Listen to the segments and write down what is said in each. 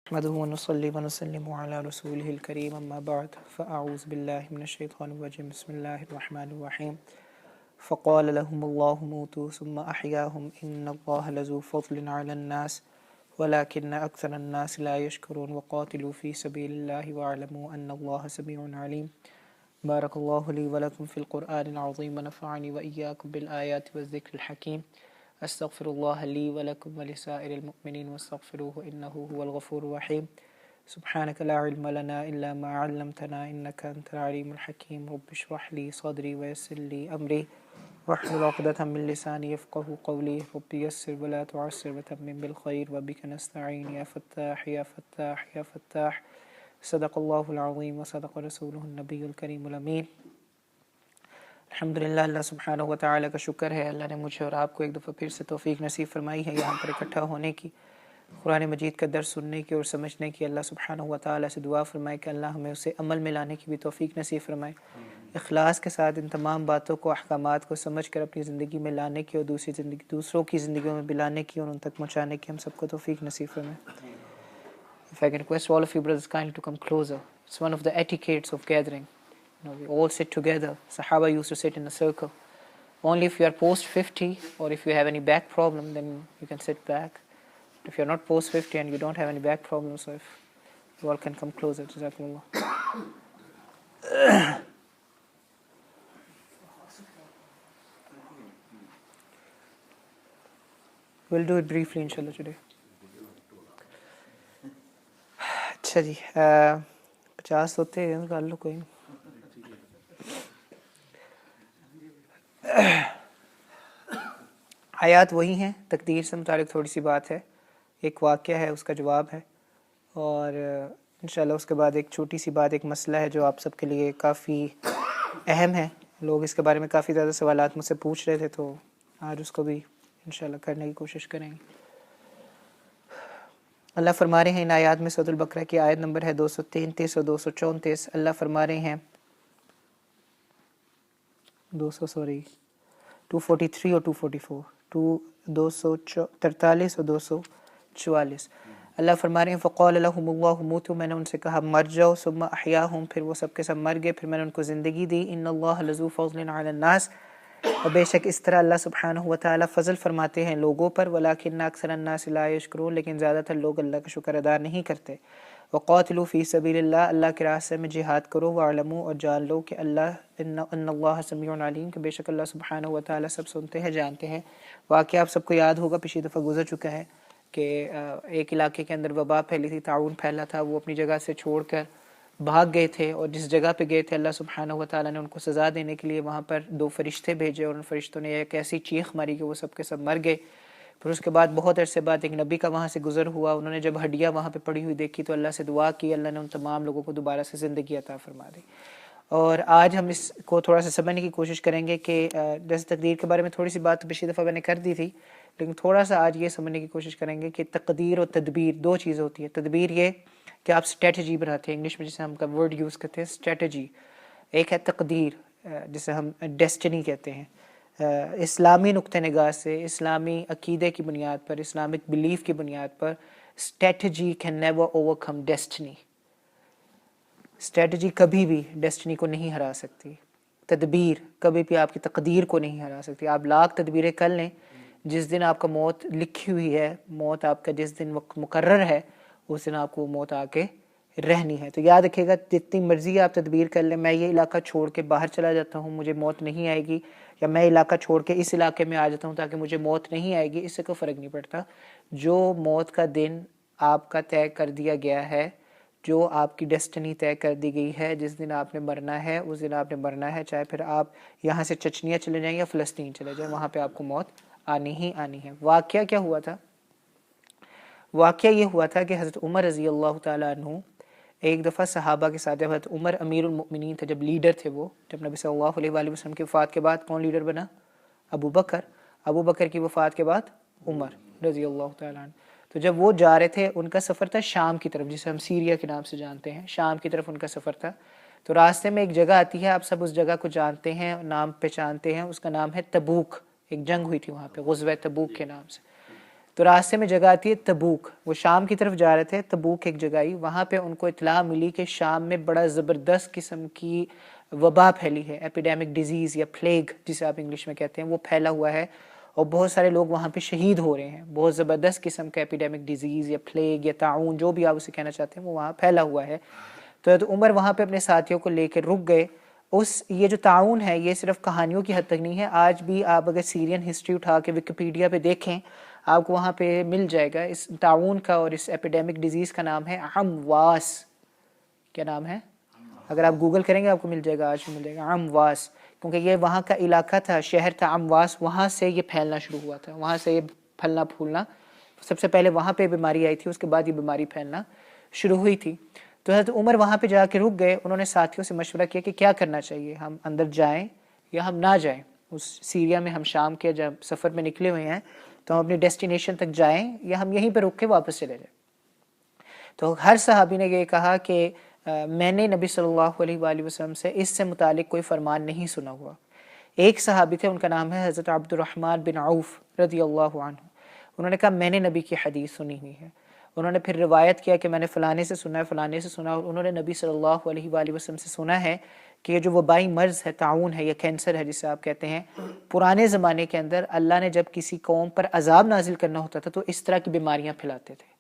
نحمده ونصلي ونسلم على رسوله الكريم أما بعد فأعوذ بالله من الشيطان الرجيم بسم الله الرحمن الرحيم فقال لهم الله موتوا ثم أحياهم إن الله لذو فضل على الناس ولكن أكثر الناس لا يشكرون وقاتلوا في سبيل الله واعلموا أن الله سميع عليم بارك الله لي ولكم في القرآن العظيم ونفعني وإياكم بالآيات والذكر الحكيم استغفر الله لي ولكم ولسائر المؤمنين واستغفروه إنه هو الغفور الرحيم سبحانك لا علم لنا إلا ما علمتنا إنك أنت العليم الحكيم رب اشرح لي صدري ويسر لي أمري واحلل عقدة من لساني يفقهوا قولي رب يسر ولا تعسر وتمم بالخير وبك نستعين يا فتاح يا فتاح يا فتاح صدق الله العظيم وصدق رسوله النبي الكريم الأمين الحمدللہ اللہ سبحانہ و تعالیٰ کا شکر ہے اللہ نے مجھے اور آپ کو ایک دفعہ پھر سے توفیق نصیب فرمائی ہے یہاں پر اکٹھا ہونے کی، قرآن مجید کا درس سننے کی اور سمجھنے کی۔ اللہ سبحانہ و تعالیٰ سے دعا فرمائے کہ اللہ ہمیں اسے عمل میں لانے کی بھی توفیق نصیب فرمائے، اخلاص کے ساتھ ان تمام باتوں کو، احکامات کو سمجھ کر اپنی زندگی میں لانے کی اور دوسروں کی زندگیوں میں بھی لانے کی اور ان تک پہنچانے کی ہم سب کو توفیق نصیب فرمائے۔ If I can request all of you brothers kindly to come closer. It's one of the etiquettes of gathering. We all sit together. Sahaba used to sit in a circle. Only if you are post 50 or if you have any back problem, then you can sit back. If you are not post 50 and you don't have any back problems, so if you all can come closer. Jazakumullah. We'll do it briefly inshallah today. اچھا جی 50 ہوتے ہیں کر لو کوئی آیات وہی ہیں، تقدیر سے متعلق تھوڑی سی بات ہے، ایک واقعہ ہے اس کا جواب ہے، اور انشاءاللہ اس کے بعد ایک چھوٹی سی بات، ایک مسئلہ ہے جو آپ سب کے لیے کافی اہم ہے، لوگ اس کے بارے میں کافی زیادہ سوالات مجھ سے پوچھ رہے تھے، تو آج اس کو بھی انشاءاللہ کرنے کی کوشش کریں گے۔ اللہ فرما رہے ہیں ان آیات میں، سورۃ البقرہ کی آیت نمبر ہے 233 اور 234۔ اللہ فرما رہے ہیں 243 اور 244، 243 اور 244۔ اللہ فرما رہے ہیں فقال لهم اللہ موتوا، میں نے ان سے کہا مر جاؤ، ثم احیاہم، پھر وہ سب کے سب مر گئے، پھر میں نے ان کو زندگی دی۔ ان اللہ لذو فضل علی الناس، اور بے شک اس طرح اللہ سبحانہ و تعالیٰ فضل فرماتے ہیں لوگوں پر، ولیکن اکثر الناس لا یشکرون، لیکن زیادہ تر لوگ اللہ کا شکر ادا نہیں کرتے۔ وقاتلوا فی سبیل اللہ، اللہ کے راستے میں جہاد کرو، واعلموا، اور جان لو کہ ان اللہ سمیع علیم، کہ بے شک اللہ سبحانہ و تعالیٰ سب سنتے ہیں، جانتے ہیں۔ واقعہ آپ سب کو یاد ہوگا، پچھلی دفعہ گزر چکا ہے کہ ایک علاقے کے اندر وبا پھیلی تھی، طاعون پھیلا تھا، وہ اپنی جگہ سے چھوڑ کر بھاگ گئے تھے، اور جس جگہ پہ گئے تھے اللہ سبحانہ و تعالیٰ نے ان کو سزا دینے کے لیے وہاں پر 2 فرشتے بھیجے، اور ان فرشتوں نے ایک ایسی چیخ ماری کہ وہ سب کے سب مر گئے۔ پھر اس کے بعد بہت عرصے بعد ایک نبی کا وہاں سے گزر ہوا، انہوں نے جب ہڈیاں وہاں پہ پڑی ہوئی دیکھی تو اللہ سے دعا کی، اللہ نے ان تمام لوگوں کو دوبارہ سے زندگی عطا فرما دی۔ اور آج ہم اس کو تھوڑا سا سمجھنے کی کوشش کریں گے کہ جیسے تقدیر کے بارے میں تھوڑی سی بات پچھلی دفعہ میں نے کر دی تھی، لیکن تھوڑا سا آج یہ سمجھنے کی کوشش کریں گے کہ تقدیر اور تدبیر 2 چیزیں ہوتی ہیں۔ تدبیر یہ کہ آپ اسٹریٹجی بناتے ہیں، انگلش میں جسے ہم کا ورڈ یوز کرتے ہیں اسٹریٹجی، ایک ہے تقدیر جسے ہم ڈیسٹنی کہتے ہیں۔ اسلامی نقطہ نگاہ سے، اسلامی عقیدے کی بنیاد پر، اسلامک بلیف کی بنیاد پر، strategy can never overcome destiny. Strategy کبھی بھی ڈیسٹنی کو نہیں ہرا سکتی، تدبیر کبھی بھی آپ کی تقدیر کو نہیں ہرا سکتی۔ آپ لاکھ تدبیریں کر لیں، جس دن آپ کا موت لکھی ہوئی ہے، موت آپ کا جس دن وقت مقرر ہے، اس دن آپ کو وہ موت آ کے رہنی ہے۔ تو یاد رکھیے گا، جتنی مرضی آپ تدبیر کر لیں، میں یہ علاقہ چھوڑ کے باہر چلا جاتا ہوں مجھے موت نہیں آئے گی، یا میں علاقہ چھوڑ کے اس علاقے میں آ جاتا ہوں تاکہ مجھے موت نہیں آئے گی، اس سے کوئی فرق نہیں پڑتا۔ جو موت کا دن آپ کا طے کر دیا گیا ہے، جو آپ کی ڈیسٹنی طے کر دی گئی ہے، جس دن آپ نے مرنا ہے اس دن آپ نے مرنا ہے، چاہے پھر آپ یہاں سے چچنیا چلے جائیں یا فلسطین چلے جائیں، وہاں پہ آپ کو موت آنی ہی آنی ہے۔ واقعہ کیا ہوا تھا؟ واقعہ یہ ہوا تھا کہ حضرت عمر رضی اللہ تعالیٰ عنہ ایک دفعہ صحابہ کے ساتھ، جب حضرت عمر امیر المؤمنین تھے، جب لیڈر تھے، وہ جب نبی صلی اللہ علیہ وآلہ وسلم کی وفات کے بعد کون لیڈر بنا؟ ابو بکر۔ ابو بکر کی وفات کے بعد عمر رضی اللہ تعالیٰ عنہ۔ تو جب وہ جا رہے تھے، ان کا سفر تھا شام کی طرف، جسے ہم سیریا کے نام سے جانتے ہیں، شام کی طرف ان کا سفر تھا۔ تو راستے میں ایک جگہ آتی ہے، آپ سب اس جگہ کو جانتے ہیں، نام پہچانتے ہیں، اس کا نام ہے تبوک۔ ایک جنگ ہوئی تھی وہاں پہ، غزوہ تبوک کے نام سے۔ تو راستے میں جگہ آتی ہے تبوک، وہ شام کی طرف جا رہے تھے، تبوک ایک جگہ آئی، وہاں پہ ان کو اطلاع ملی کہ شام میں بڑا زبردست قسم کی وبا پھیلی ہے، ایپیڈیمک ڈیزیز یا پلیگ جسے آپ انگلش میں کہتے ہیں، وہ پھیلا ہوا ہے اور بہت سارے لوگ وہاں پہ شہید ہو رہے ہیں، بہت زبردست قسم کا ایپیڈیمک ڈیزیز یا پلیگ یا طاعون جو بھی آپ اسے کہنا چاہتے ہیں وہ وہاں پھیلا ہوا ہے۔ تو عمر وہاں پہ اپنے ساتھیوں کو لے کے رک گئے۔ یہ جو طاعون ہے یہ صرف کہانیوں کی حد تک نہیں ہے، آج بھی آپ اگر سیرین ہسٹری اٹھا کے وکیپیڈیا پہ دیکھیں آپ کو وہاں پہ مل جائے گا۔ اس طاعون کا اور اس ایپیڈیمک ڈیزیز کا نام ہے امواس۔ کیا نام ہے؟ اگر آپ گوگل کریں گے آپ کو مل جائے گا، آج بھی مل جائے گا، امواس، کیونکہ یہ وہاں کا علاقہ تھا، شہر تھا امواس، وہاں سے یہ پھیلنا شروع ہوا تھا، وہاں سے یہ پھلنا پھولنا، سب سے پہلے وہاں پہ بیماری آئی تھی، اس کے بعد یہ بیماری پھیلنا شروع ہوئی تھی۔ تو حضرت عمر وہاں پہ جا کے رک گئے، انہوں نے ساتھیوں سے مشورہ کیا کہ کیا کرنا چاہیے، ہم اندر جائیں یا ہم نہ جائیں۔ اس سیریا میں ہم شام کے جب سفر میں نکلے ہوئے ہیں تو ہم اپنی ڈیسٹینیشن تک جائیں یا ہم یہیں پہ رک کے واپس چلے جائیں۔ تو ہر صحابی نے یہ کہا کہ میں نے نبی صلی اللہ علیہ وآلہ وسلم سے اس سے متعلق کوئی فرمان نہیں سنا ہوا۔ ایک صحابی تھے، ان کا نام ہے حضرت عبد الرحمن بن عوف رضی اللہ عنہ، انہوں نے کہا میں نے نبی کی حدیث سنی ہوئی ہے۔ انہوں نے پھر روایت کیا کہ میں نے فلانے سے سنا ہے، فلانے سے سنا، اور انہوں نے نبی صلی اللہ علیہ وآلہ وسلم سے سنا ہے کہ یہ جو وبائی مرض ہے، طاعون ہے یا کینسر ہے جسے آپ کہتے ہیں، پرانے زمانے کے اندر اللہ نے جب کسی قوم پر عذاب نازل کرنا ہوتا تھا تو اس طرح کی بیماریاں پھیلاتے تھے۔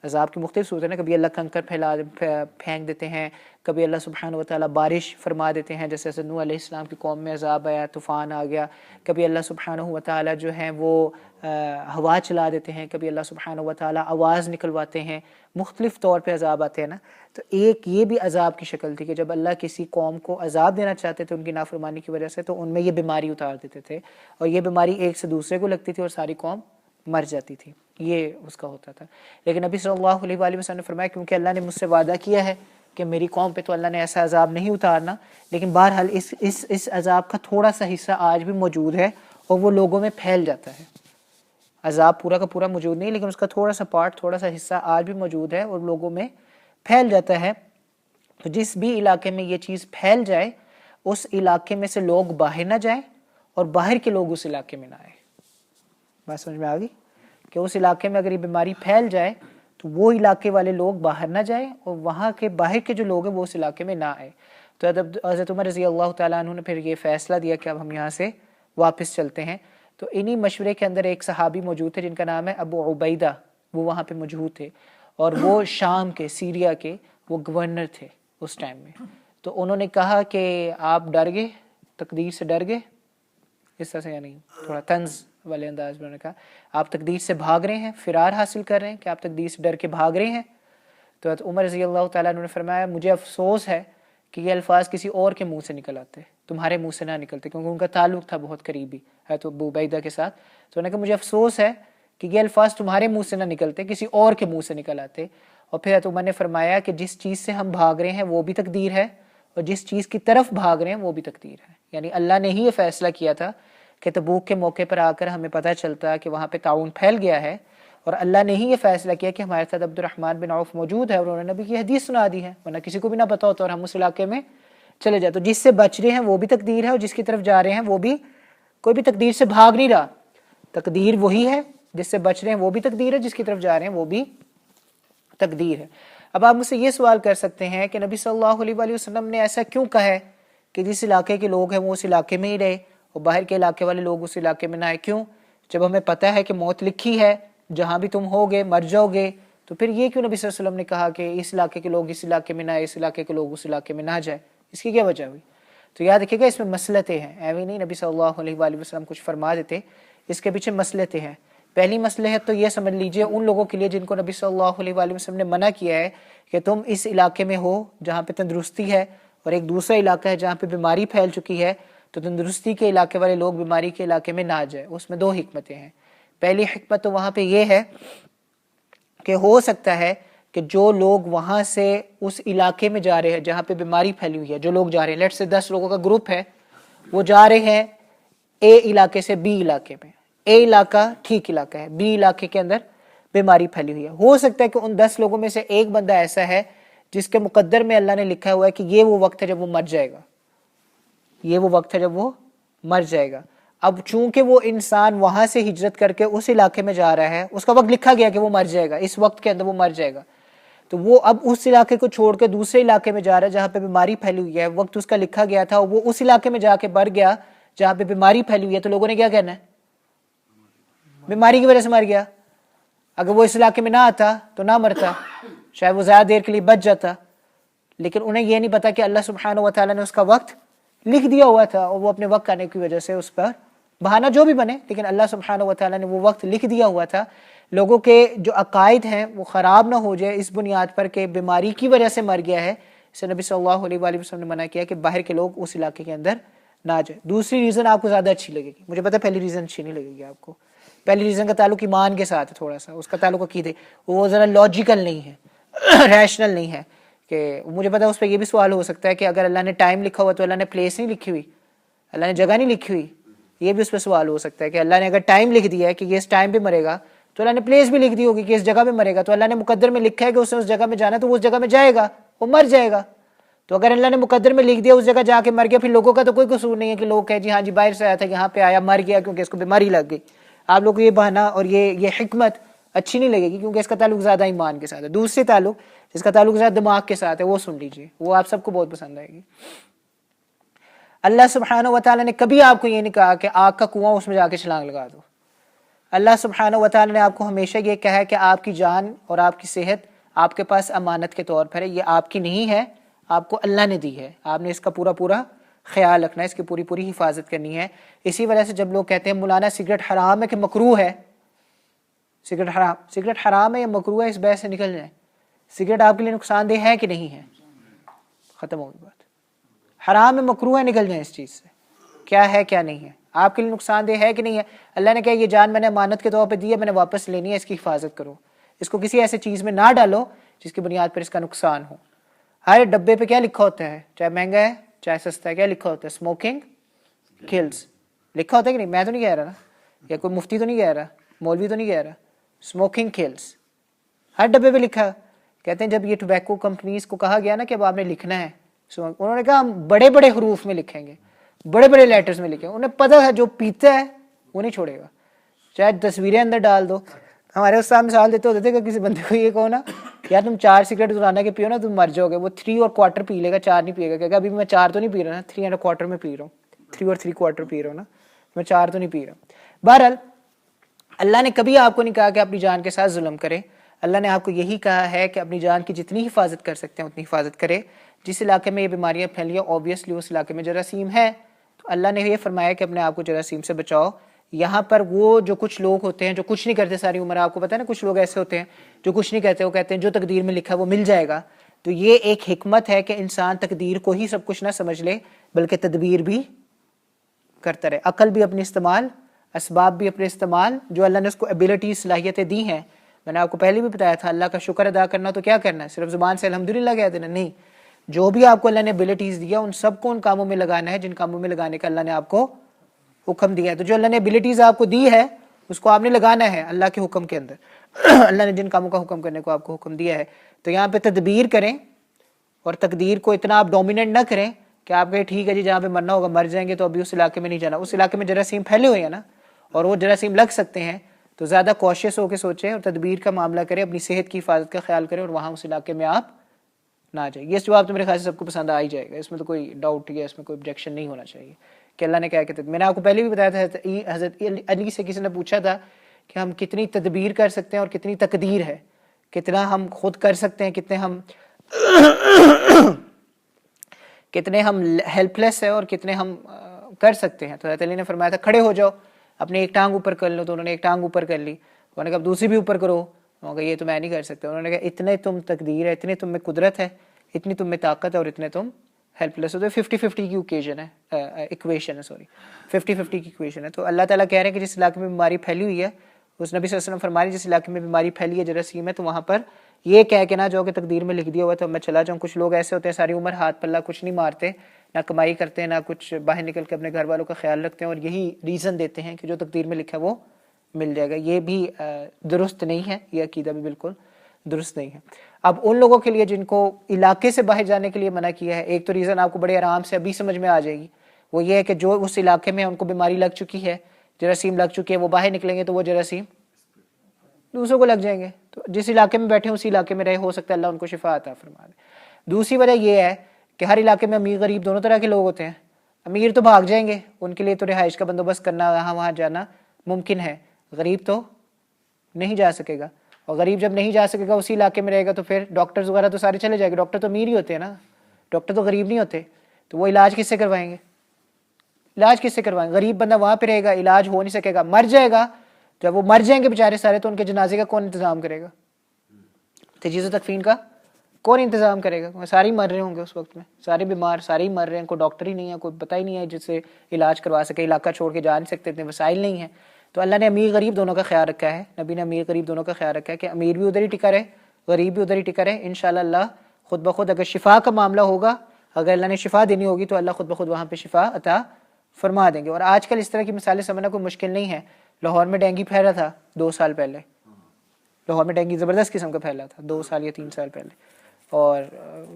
عذاب کی مختلف صورتیں ہیں، کبھی اللہ کنکر پھینک دیتے ہیں، کبھی اللہ سبحانہ وتعالیٰ بارش فرما دیتے ہیں، جیسے حضرت نوح علیہ السلام کی قوم میں عذاب آیا، طوفان آ گیا، کبھی اللہ سبحانہ وتعالیٰ جو ہیں وہ ہوا چلا دیتے ہیں، کبھی اللہ سبحانہ وتعالیٰ آواز نکلواتے ہیں، مختلف طور پہ عذاب آتے ہیں نا۔ تو ایک یہ بھی عذاب کی شکل تھی کہ جب اللہ کسی قوم کو عذاب دینا چاہتے تھے ان کی نافرمانی کی وجہ سے تو ان میں یہ بیماری اتار دیتے تھے، اور یہ بیماری ایک سے دوسرے کو لگتی تھی اور ساری قوم مر جاتی تھی، یہ اس کا ہوتا تھا۔ لیکن نبی صلی اللہ علیہ وآلہ وسلم نے فرمایا کیونکہ اللہ نے مجھ سے وعدہ کیا ہے کہ میری قوم پہ تو اللہ نے ایسا عذاب نہیں اتارنا، لیکن بہرحال اس عذاب کا تھوڑا سا حصہ آج بھی موجود ہے اور وہ لوگوں میں پھیل جاتا ہے۔ عذاب پورا کا پورا موجود نہیں، لیکن اس کا تھوڑا سا پارٹ، تھوڑا سا حصہ آج بھی موجود ہے اور لوگوں میں پھیل جاتا ہے۔ تو جس بھی علاقے میں یہ چیز پھیل جائے اس علاقے میں سے لوگ باہر نہ جائیں اور باہر کے لوگ اس علاقے میں نہ آئیں۔ بات سمجھ میں آ گئی کہ اس علاقے میں اگر یہ بیماری پھیل جائے تو وہ علاقے والے لوگ باہر نہ جائیں اور وہاں کے باہر کے جو لوگ ہیں وہ اس علاقے میں نہ آئیں۔ تو حضرت عمر رضی اللہ تعالیٰ عنہ نے پھر یہ فیصلہ دیا کہ اب ہم یہاں سے واپس چلتے ہیں۔ تو انہی مشورے کے اندر ایک صحابی موجود تھے جن کا نام ہے ابو عبیدہ، وہ وہاں پہ موجود تھے اور وہ شام کے، سیریا کے وہ گورنر تھے اس ٹائم میں۔ تو انہوں نے کہا کہ آپ ڈر گئے، تقدیر سے ڈر گئے، اس طرح سے یعنی تھوڑا طنز والے انداز میں انہوں نے کہا آپ تقدیر سے بھاگ رہے ہیں، فرار حاصل کر رہے ہیں کہ آپ تقدیر سے ڈر کے بھاگ رہے ہیں۔ تو عمر رضی اللہ تعالیٰ عنہ نے فرمایا مجھے افسوس ہے کہ یہ الفاظ کسی اور کے منہ سے نکل آتے، تمہارے منہ سے نہ نکلتے، کیونکہ ان کا تعلق تھا بہت قریبی حضرت ابو عبیدہ کے ساتھ۔ تو انہوں نے کہا مجھے افسوس ہے کہ یہ الفاظ تمہارے منہ سے نہ نکلتے، کسی اور کے منہ سے نکل آتے۔ اور پھر حضرت عمر نے فرمایا کہ جس چیز سے ہم بھاگ رہے ہیں وہ بھی تقدیر ہے اور جس چیز کی طرف بھاگ رہے ہیں وہ بھی تقدیر ہے۔ یعنی اللہ نے ہی یہ فیصلہ کیا تھا کہ تبوک کے موقع پر آ کر ہمیں پتہ چلتا کہ وہاں پہ طاعون پھیل گیا ہے، اور اللہ نے ہی یہ فیصلہ کیا کہ ہمارے ساتھ عبد الرحمن بن عوف موجود ہے اور انہوں نے نبی کی حدیث سنا دی ہے، ورنہ کسی کو بھی نہ پتا ہوتا اور ہم اس علاقے میں چلے جائے۔ تو جس سے بچ رہے ہیں وہ بھی تقدیر ہے اور جس کی طرف جا رہے ہیں وہ بھی، کوئی بھی تقدیر سے بھاگ نہیں رہا، تقدیر وہی ہے، جس سے بچ رہے ہیں وہ بھی تقدیر ہے، جس کی طرف جا رہے ہیں وہ بھی تقدیر ہے۔ اب آپ مجھ سے یہ سوال کر سکتے ہیں کہ نبی صلی اللہ علیہ وآلہ وسلم نے ایسا کیوں کہا ہے کہ جس علاقے کے لوگ ہیں وہ اس علاقے میں ہی رہے اور باہر کے علاقے والے لوگ اس علاقے میں نہ آئے؟ کیوں؟ جب ہمیں پتہ ہے کہ موت لکھی ہے، جہاں بھی تم ہوگے مر جاؤ گے، تو پھر یہ کیوں نبی صلی اللہ علیہ وسلم نے کہا کہ اس علاقے کے لوگ اس علاقے میں نہ آئے، اس علاقے کے لوگ اس علاقے میں نہ جائے؟ اس کی کیا وجہ ہوئی؟ تو یاد رکھیے گا اس میں مصلحتیں ہیں، ایویں نہیں نبی صلی اللہ علیہ وآلہ وسلم کچھ فرما دیتے، اس کے پیچھے مصلحتیں ہیں۔ پہلی مصلحت تو یہ سمجھ لیجئے ان لوگوں کے لیے جن کو نبی صلی اللہ علیہ وآلہ وسلم نے منع کیا ہے کہ تم اس علاقے میں ہو جہاں پہ تندرستی ہے اور ایک دوسرا علاقہ ہے جہاں پہ بیماری پھیل چکی ہے، تو تندرستی کے علاقے والے لوگ بیماری کے علاقے میں نہ جائے۔ اس میں دو حکمتیں ہیں۔ پہلی حکمت تو وہاں پہ یہ ہے کہ ہو سکتا ہے کہ جو لوگ وہاں سے اس علاقے میں جا رہے ہیں جہاں پہ بیماری پھیلی ہوئی ہے، جو لوگ جا رہے ہیں، لیٹ سے 10 لوگوں کا گروپ ہے، وہ جا رہے ہیں اے علاقے سے بی علاقے میں، اے علاقہ ٹھیک علاقہ ہے، بی علاقے کے اندر بیماری پھیلی ہوئی ہے۔ ہو سکتا ہے کہ ان 10 لوگوں میں سے ایک بندہ ایسا ہے جس کے مقدر میں اللہ نے لکھا ہوا ہے کہ یہ وہ وقت ہے جب وہ مر جائے گا، یہ وہ وقت ہے جب وہ مر جائے گا۔ اب چونکہ وہ انسان وہاں سے ہجرت کر کے اس علاقے میں جا رہا ہے، اس کا وقت لکھا گیا کہ وہ مر جائے گا، اس وقت کے اندر وہ مر جائے گا، تو وہ اب اس علاقے کو چھوڑ کے دوسرے علاقے میں جا رہا ہے جہاں پہ بیماری پھیلی ہوئی ہے، وقت اس کا لکھا گیا تھا، وہ اس علاقے میں جا کے مر گیا جہاں پہ بیماری پھیلی ہوئی ہے، تو لوگوں نے کیا کہنا ہے؟ بیماری کی وجہ سے مر گیا۔ اگر وہ اس علاقے میں نہ آتا تو نہ مرتا، شاید وہ زیادہ دیر کے لیے بچ جاتا، لیکن انہیں یہ نہیں پتا کہ اللہ سبحانہ و تعالیٰ نے اس کا وقت لکھ دیا ہوا تھا، اور وہ اپنے وقت آنے کی وجہ سے اس پر بہانہ جو بھی بنے، لیکن اللہ سبحانہ و تعالیٰ نے وہ وقت لکھ دیا ہوا تھا۔ لوگوں کے جو عقائد ہیں وہ خراب نہ ہو جائے اس بنیاد پر کہ بیماری کی وجہ سے مر گیا ہے، اس سے نبی صلی اللہ علیہ وآلہ وسلم نے منع کیا کہ باہر کے لوگ اس علاقے کے اندر نہ جائے۔ دوسری ریزن آپ کو زیادہ اچھی لگے گی، مجھے پتا پہلی ریزن اچھی نہیں لگے گی آپ کو۔ پہلی ریزن کا تعلق ایمان کے ساتھ ہے، تھوڑا سا اس کا تعلق عقیدے، وہ ذرا لاجیکل نہیں ہے، ریشنل نہیں ہے، کہ مجھے پتا اس پہ یہ بھی سوال ہو سکتا ہے کہ اگر اللہ نے ٹائم لکھا ہوا تو اللہ نے پلیس نہیں لکھی ہوئی، اللہ نے جگہ نہیں لکھی ہوئی، یہ بھی اس پہ سوال ہو سکتا ہے کہ اللہ نے اگر ٹائم لکھ دیا ہے کہ یہ اس ٹائم پہ مرے گا تو اللہ نے پلیس بھی لکھ دی ہوگی کہ اس جگہ پہ مرے گا، تو اللہ نے مقدر میں لکھا ہے کہ اس نے اس جگہ میں جانا ہے تو وہ اس جگہ میں جائے گا، وہ مر جائے گا۔ تو اگر اللہ نے مقدر میں لکھ دیا اس جگہ جا کے مر گیا، پھر لوگوں کا تو کوئی قصور نہیں ہے کہ لوگ کہیں جی ہاں جی باہر سے آیا تھا یہاں پہ آیا مر گیا کیونکہ اس کو بیماری لگ گئی۔ آپ لوگوں کو یہ بہانہ اور یہ حکمت اچھی نہیں لگے گی، کیونکہ اس کا تعلق زیادہ ایمان کے ساتھ ہے۔ دوسری تعلق جس کا تعلق زیادہ دماغ کے ساتھ ہے وہ سن لیجیے، وہ آپ سب کو بہت پسند آئے گی۔ اللہ سبحانہ و تعالیٰ نے کبھی آپ کو یہ نہیں کہا کہ آگ کا کنواں اس میں جا کے چھلانگ لگا دو۔ اللہ سبحانہ و تعالیٰ نے آپ کو ہمیشہ یہ کہا ہے کہ آپ کی جان اور آپ کی صحت آپ کے پاس امانت کے طور پر ہے، یہ آپ کی نہیں ہے، آپ کو اللہ نے دی ہے، آپ نے اس کا پورا خیال رکھنا ہے، اس کی پوری حفاظت کرنی ہے۔ اسی وجہ سے جب لوگ کہتے ہیں مولانا سگریٹ حرام ہے کہ مکروہ ہے، سگریٹ حرام ہے یا مکروہ ہے، اس بحث سے نکل جائیں۔ سگریٹ آپ کے لیے نقصان دہ ہے کہ نہیں ہے؟ ختم ہو گئی بات۔ حرام ہے مکروہ ہے، نکل جائیں اس چیز سے، کیا ہے کیا نہیں ہے، آپ کے لیے نقصان دہ ہے کہ نہیں ہے۔ اللہ نے کہا یہ جان میں نے امانت کے طور پہ دی ہے، میں نے واپس لینی ہے، اس کی حفاظت کرو، اس کو کسی ایسے چیز میں نہ ڈالو جس کی بنیاد پر اس کا نقصان ہو۔ ہر ڈبے پہ کیا لکھا ہوتا ہے، چاہے مہنگا ہے چاہے سستا ہے، کیا لکھا ہوتا ہے؟ اسموکنگ کلز لکھا ہوتا ہے کہ نہیں؟ میں تو نہیں کہہ رہا نا، یا کوئی مفتی تو نہیں کہہ رہا، مولوی تو نہیں کہہ رہا، اسموکنگ کلز ہر ڈبے پہ لکھا۔ کہتے ہیں جب یہ ٹوبیکو کمپنیز کو کہا گیا نا کہ اب آپ نے لکھنا ہے، انہوں نے کہا ہم بڑے حروف میں لکھیں گے، بڑے لیٹرز میں لکھیں گے، انہیں پتہ ہے جو پیتا ہے وہ نہیں چھوڑے گا، چاہے تصویریں اندر ڈال دو۔ ہمارے استاد مثال دیتے ہوتے تھے کہ کسی بندے کو یہ کہو نا یا تم 4 سگریٹ روزانہ کے پیو نا تم مر جاؤ گے، وہ 3 اور کوارٹر پی لے گا، 4 نہیں پیے گا، کہے گا ابھی میں 4 تو نہیں پی رہا نا، 3 اور کوارٹر میں پی رہا ہوں، 3 اور 3 کوارٹر پی رہا ہوں نا، میں 4 تو نہیں پی رہا۔ بہرحال اللہ نے کبھی آپ کو نہیں کہا کہ اپنی جان کے ساتھ ظلم کرے، اللہ نے آپ کو یہی کہا ہے کہ اپنی جان کی جتنی حفاظت کر سکتے ہیں اتنی حفاظت کرے۔ جس علاقے میں یہ بیماریاں پھیلی ہیں اوبویسلی اس علاقے میں جراثیم ہے، تو اللہ نے یہ فرمایا کہ اپنے آپ کو جراثیم سے بچاؤ۔ یہاں پر وہ جو کچھ لوگ ہوتے ہیں جو کچھ نہیں کرتے ساری عمر، آپ کو پتہ ہے نا کچھ لوگ ایسے ہوتے ہیں جو کچھ نہیں کہتے، وہ کہتے ہیں جو تقدیر میں لکھا ہے وہ مل جائے گا، تو یہ ایک حکمت ہے کہ انسان تقدیر کو ہی سب کچھ نہ سمجھ لے بلکہ تدبیر بھی کرتا رہے، عقل بھی اپنی استعمال، اسباب بھی اپنے استعمال، جو اللہ نے اس کو ایبلٹی صلاحیتیں دی ہیں۔ میں نے آپ کو پہلے بھی بتایا تھا اللہ کا شکر ادا کرنا تو کیا کرنا ہے، صرف زبان سے الحمدللہ کہہ دینا نہیں، جو بھی آپ کو اللہ نے ایبلٹیز دیا ان سب کو ان کاموں میں لگانا ہے جن کاموں میں لگانے کا اللہ نے آپ کو حکم دیا ہے۔ تو جو اللہ نے ایبلٹیز آپ کو دی ہے اس کو آپ نے لگانا ہے اللہ کے حکم کے اندر، اللہ نے جن کاموں کا حکم کرنے کو آپ کو حکم دیا ہے۔ تو یہاں پہ تدبیر کریں اور تقدیر کو اتنا آپ ڈومیننٹ نہ کریں کہ آپ کہیں ٹھیک ہے جی جہاں پہ مرنا ہوگا مر جائیں گے تو ابھی اس علاقے میں نہیں جانا، اس علاقے میں جراثیم پھیلے ہوئے ہیں نا اور وہ جراثیم لگ سکتے ہیں، تو زیادہ کوشش ہو کے سوچیں اور تدبیر کا معاملہ کریں، اپنی صحت کی حفاظت کا خیال کریں اور وہاں اس علاقے میں آپ نہ جائیں۔ یہ جواب تو میرے خیال سے سب کو پسند آ ہی جائے گا، اس میں تو کوئی ڈاؤٹ یا اس میں کوئی آبجیکشن نہیں ہونا چاہیے کہ اللہ نے کیا کہتے ہیں۔ میں نے آپ کو پہلے بھی بتایا تھا حضرت علی سے کسی نے پوچھا تھا کہ ہم کتنی تدبیر کر سکتے ہیں اور کتنی تقدیر ہے، کتنا ہم خود کر سکتے ہیں، کتنے ہم ہیلپ لیس ہیں اور کتنے ہم کر سکتے ہیں۔ تو حضرت علی نے فرمایا تھا کھڑے ہو جاؤ، اپنے ایک ٹانگ اوپر کر لو، تو انہوں نے ایک ٹانگ اوپر کر لی، انہوں نے کہا دوسری بھی اوپر کرو، انہوں نے کہا یہ تو میں نہیں کر سکتا، انہوں نے کہا اتنے تم تقدیر ہے، اتنے تم میں قدرت ہے، اتنی تم میں طاقت ہے اور اتنے تم ہیلپ لیس ہو۔ تو 50-50 کی اوکیزن ہے، ایکویشن ہے، 50-50 کی ایکویشن ہے۔ تو اللہ تعالیٰ کہہ رہے ہیں کہ جس علاقے میں بیماری پھیلی ہوئی ہے، اس نبی صلی اللہ علیہ وسلم فرما رہے ہیں جس علاقے میں بیماری پھیلی ہے جراثیم ہے، تو وہاں پر یہ کہہ کے نہ جاؤ کہ تقدیر میں لکھ دیا ہوا تو میں چلا جاؤں۔ کچھ لوگ ایسے ہوتے ہیں ساری عمر ہاتھ پلہ کچھ نہیں مارتے، نہ کمائی کرتے ہیں، نہ کچھ باہر نکل کے اپنے گھر والوں کا خیال رکھتے ہیں اور یہی ریزن دیتے ہیں کہ جو تقدیر میں لکھا ہے وہ مل جائے گا۔ یہ بھی درست نہیں ہے، یہ عقیدہ بھی بالکل درست نہیں ہے۔ اب ان لوگوں کے لیے جن کو علاقے سے باہر جانے کے لیے منع کیا ہے، ایک تو ریزن آپ کو بڑے آرام سے ابھی سمجھ میں آ جائے گی، وہ یہ ہے کہ جو اس علاقے میں ان کو بیماری لگ چکی ہے، جراثیم لگ چکی ہے، وہ باہر نکلیں گے تو وہ جراثیم دوسروں کو لگ جائیں گے. تو جس علاقے میں بیٹھے اسی علاقے میں رہے، ہو سکتا ہے اللہ ان کو شفا عطا فرما دے. دوسری وجہ یہ ہے کہ ہر علاقے میں امیر غریب دونوں طرح کے لوگ ہوتے ہیں. امیر تو بھاگ جائیں گے، ان کے لیے تو رہائش کا بندوبست کرنا، یہاں وہاں جانا ممکن ہے. غریب تو نہیں جا سکے گا، اور غریب جب نہیں جا سکے گا اسی علاقے میں رہے گا تو پھر ڈاکٹرز وغیرہ تو سارے چلے جائیں گے. ڈاکٹر تو امیر ہی ہوتے ہیں نا، ڈاکٹر تو غریب نہیں ہوتے. تو وہ علاج کس سے کروائیں گے؟ علاج کس سے کروائیں گے؟ غریب بندہ وہاں پہ رہے گا، علاج ہو نہیں سکے گا، مر جائے گا. جب وہ مر جائیں گے بیچارے سارے تو ان کے جنازے کا کون انتظام کرے گا؟ تجہیز و تکفین کا کون انتظام کرے گا؟ سارے ہی مر رہے ہوں گے اس وقت میں، سارے بیمار، سارے ہی مر رہے ہیں. کوئی ڈاکٹر ہی نہیں ہے، کوئی پتہ ہی نہیں ہے جس سے علاج کروا سکے. علاقہ چھوڑ کے جا نہیں سکتے، اتنے وسائل نہیں ہیں. تو اللہ نے امیر غریب دونوں کا خیال رکھا ہے، نبی نے امیر غریب دونوں کا خیال رکھا ہے کہ امیر بھی ادھر ہی ٹکا رہے، غریب بھی ادھر ہی ٹکا رہے. انشاءاللہ اللہ خود بخود اگر شفا کا معاملہ ہوگا، اگر اللہ نے شفا دینی ہوگی تو اللہ خود بخود وہاں پہ شفا عطا فرما دیں گے. اور آج کل اس طرح کی مثالیں سمجھنا کوئی مشکل نہیں ہے. لاہور میں ڈینگی پھیلا تھا 2 سال پہلے، لاہور میں ڈینگی زبردست قسم کا پھیلا تھا 2 سال یا 3 سال پہلے، اور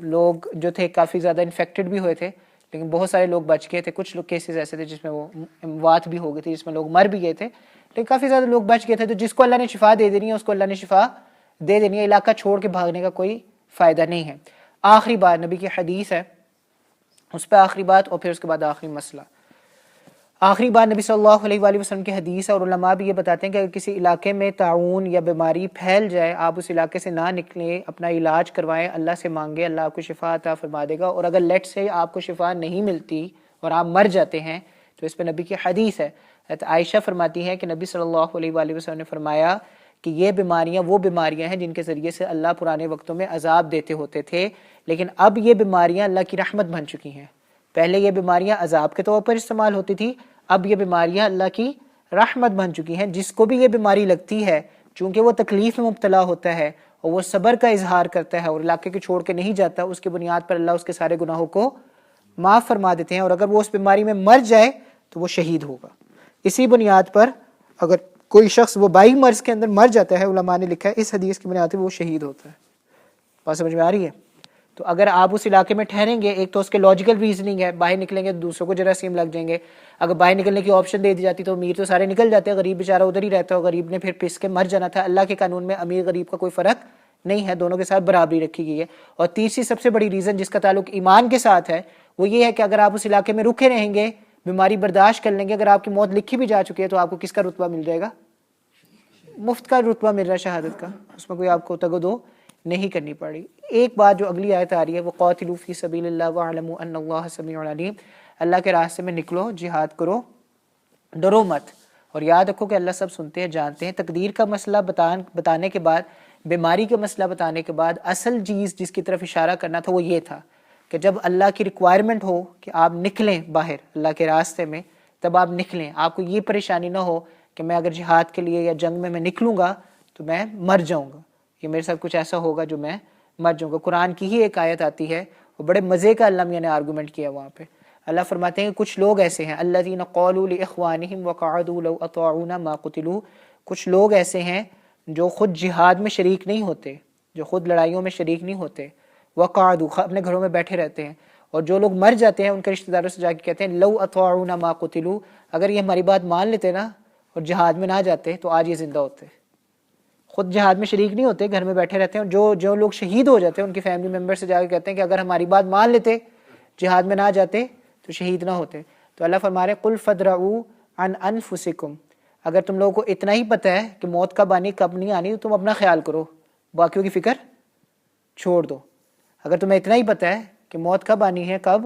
لوگ جو تھے کافی زیادہ انفیکٹڈ بھی ہوئے تھے، لیکن بہت سارے لوگ بچ گئے تھے. کچھ لوگ کیسز ایسے تھے جس میں وہ اموات بھی ہو گئی تھی، جس میں لوگ مر بھی گئے تھے، لیکن کافی زیادہ لوگ بچ گئے تھے. تو جس کو اللہ نے شفا دے دینی ہے اس کو اللہ نے شفا دے دینی ہے. علاقہ چھوڑ کے بھاگنے کا کوئی فائدہ نہیں ہے. آخری بات نبی کی حدیث ہے، اس پہ آخری بات، اور پھر اس کے بعد آخری مسئلہ. آخری بات نبی صلی اللہ علیہ وآلہ وسلم کی حدیث ہے، اور علماء بھی یہ بتاتے ہیں کہ اگر کسی علاقے میں طاعون یا بیماری پھیل جائے، آپ اس علاقے سے نہ نکلیں، اپنا علاج کروائیں، اللہ سے مانگیں، اللہ آپ کو شفا عطا فرما دے گا. اور اگر لیٹ سے آپ کو شفا نہیں ملتی اور آپ مر جاتے ہیں تو اس پہ نبی کی حدیث ہے. عائشہ فرماتی ہے کہ نبی صلی اللہ علیہ وآلہ وسلم نے فرمایا کہ یہ بیماریاں وہ بیماریاں ہیں جن کے ذریعے سے اللہ پرانے وقتوں میں عذاب دیتے ہوتے تھے، لیکن اب یہ بیماریاں اللہ کی رحمت بن چکی ہیں. پہلے یہ بیماریاں عذاب کے طور پر استعمال ہوتی تھی، اب یہ بیماریاں اللہ کی رحمت بن چکی ہیں. جس کو بھی یہ بیماری لگتی ہے، چونکہ وہ تکلیف میں مبتلا ہوتا ہے اور وہ صبر کا اظہار کرتا ہے اور علاقے کو چھوڑ کے نہیں جاتا، اس کی بنیاد پر اللہ اس کے سارے گناہوں کو معاف فرما دیتے ہیں. اور اگر وہ اس بیماری میں مر جائے تو وہ شہید ہوگا. اسی بنیاد پر اگر کوئی شخص وبائی مرض کے اندر مر جاتا ہے، علماء نے لکھا ہے اس حدیث کی بنیاد پر وہ شہید ہوتا ہے. بات سمجھ میں آ رہی ہے؟ تو اگر آپ اس علاقے میں ٹھہریں گے، ایک تو اس کے لاجیکل ریزننگ ہے، باہر نکلیں گے تو دوسروں کو جراثیم لگ جائیں گے. اگر باہر نکلنے کی آپشن دے دی جاتی تو امیر تو سارے نکل جاتے ہیں، غریب بیچارہ ادھر ہی رہتا ہے، غریب نے پھر پس کے مر جانا تھا. اللہ کے قانون میں امیر غریب کا کوئی فرق نہیں ہے، دونوں کے ساتھ برابری رکھی گئی ہے. اور تیسری سب سے بڑی ریزن جس کا تعلق ایمان کے ساتھ ہے وہ یہ ہے کہ اگر آپ اس علاقے میں رکے رہیں گے، بیماری برداشت کر لیں گے، اگر آپ کی موت لکھی بھی جا چکی ہے تو آپ کو کس کا رتبہ مل جائے گا؟ مفت کا رتبہ مل رہا ہے شہادت کا، اس میں کوئی آپ کو تگ و دو نہیں کرنی پڑی. ایک بات جو اگلی آیت آ رہی ہے، وَقَاتِلُوا فِي سَبِيلِ اللَّهِ وَاعْلَمُوا أَنَّ اللَّهَ سَمِيعٌ عَلِيمٌ، اللہ کے راستے میں نکلو، جہاد کرو، ڈرو مت، اور یاد رکھو کہ اللہ سب سنتے ہیں، جانتے ہیں. تقدیر کا مسئلہ بتانے کے بعد، بیماری کا مسئلہ بتانے کے بعد، اصل چیز جس کی طرف اشارہ کرنا تھا وہ یہ تھا کہ جب اللہ کی ریکوائرمنٹ ہو کہ آپ نکلیں باہر اللہ کے راستے میں، تب آپ نکلیں. آپ کو یہ پریشانی نہ ہو کہ میں اگر جہاد کے لیے یا جنگ میں نکلوں گا تو میں مر جاؤں گا، یہ میرے ساتھ کچھ ایسا ہوگا جو میں مر جاؤں گا. قرآن کی ہی ایک آیت آتی ہے، اور بڑے مزے کا اللہ میاں نے آرگومنٹ کیا وہاں پہ. اللہ فرماتے ہیں کہ کچھ لوگ ایسے ہیں، الذین قالوا لاخوانہم وقعدوا لو اطاعونا ما قتلوا، کچھ لوگ ایسے ہیں جو خود جہاد میں شریک نہیں ہوتے، جو خود لڑائیوں میں شریک نہیں ہوتے، وقعدوا اپنے گھروں میں بیٹھے رہتے ہیں، اور جو لوگ مر جاتے ہیں ان کے رشتہ داروں سے جا کے کہتے ہیں لو اطاعونا ما قتلوا، اگر یہ ہماری بات مان لیتے نا اور جہاد میں نہ جاتے تو آج یہ زندہ ہوتے. خود جہاد میں شریک نہیں ہوتے، گھر میں بیٹھے رہتے ہیں. جو لوگ شہید ہو جاتے ہیں ان کی فیملی ممبر سے جا کے کہتے ہیں کہ اگر ہماری بات مان لیتے، جہاد میں نہ جاتے تو شہید نہ ہوتے. تو اللہ فرما رہے قل فادرؤوا عن انفسکم، اگر تم لوگوں کو اتنا ہی پتہ ہے کہ موت کب آنی کب نہیں آنی تو تم اپنا خیال کرو، باقیوں کی فکر چھوڑ دو. اگر تمہیں اتنا ہی پتہ ہے کہ موت کب آنی ہے کب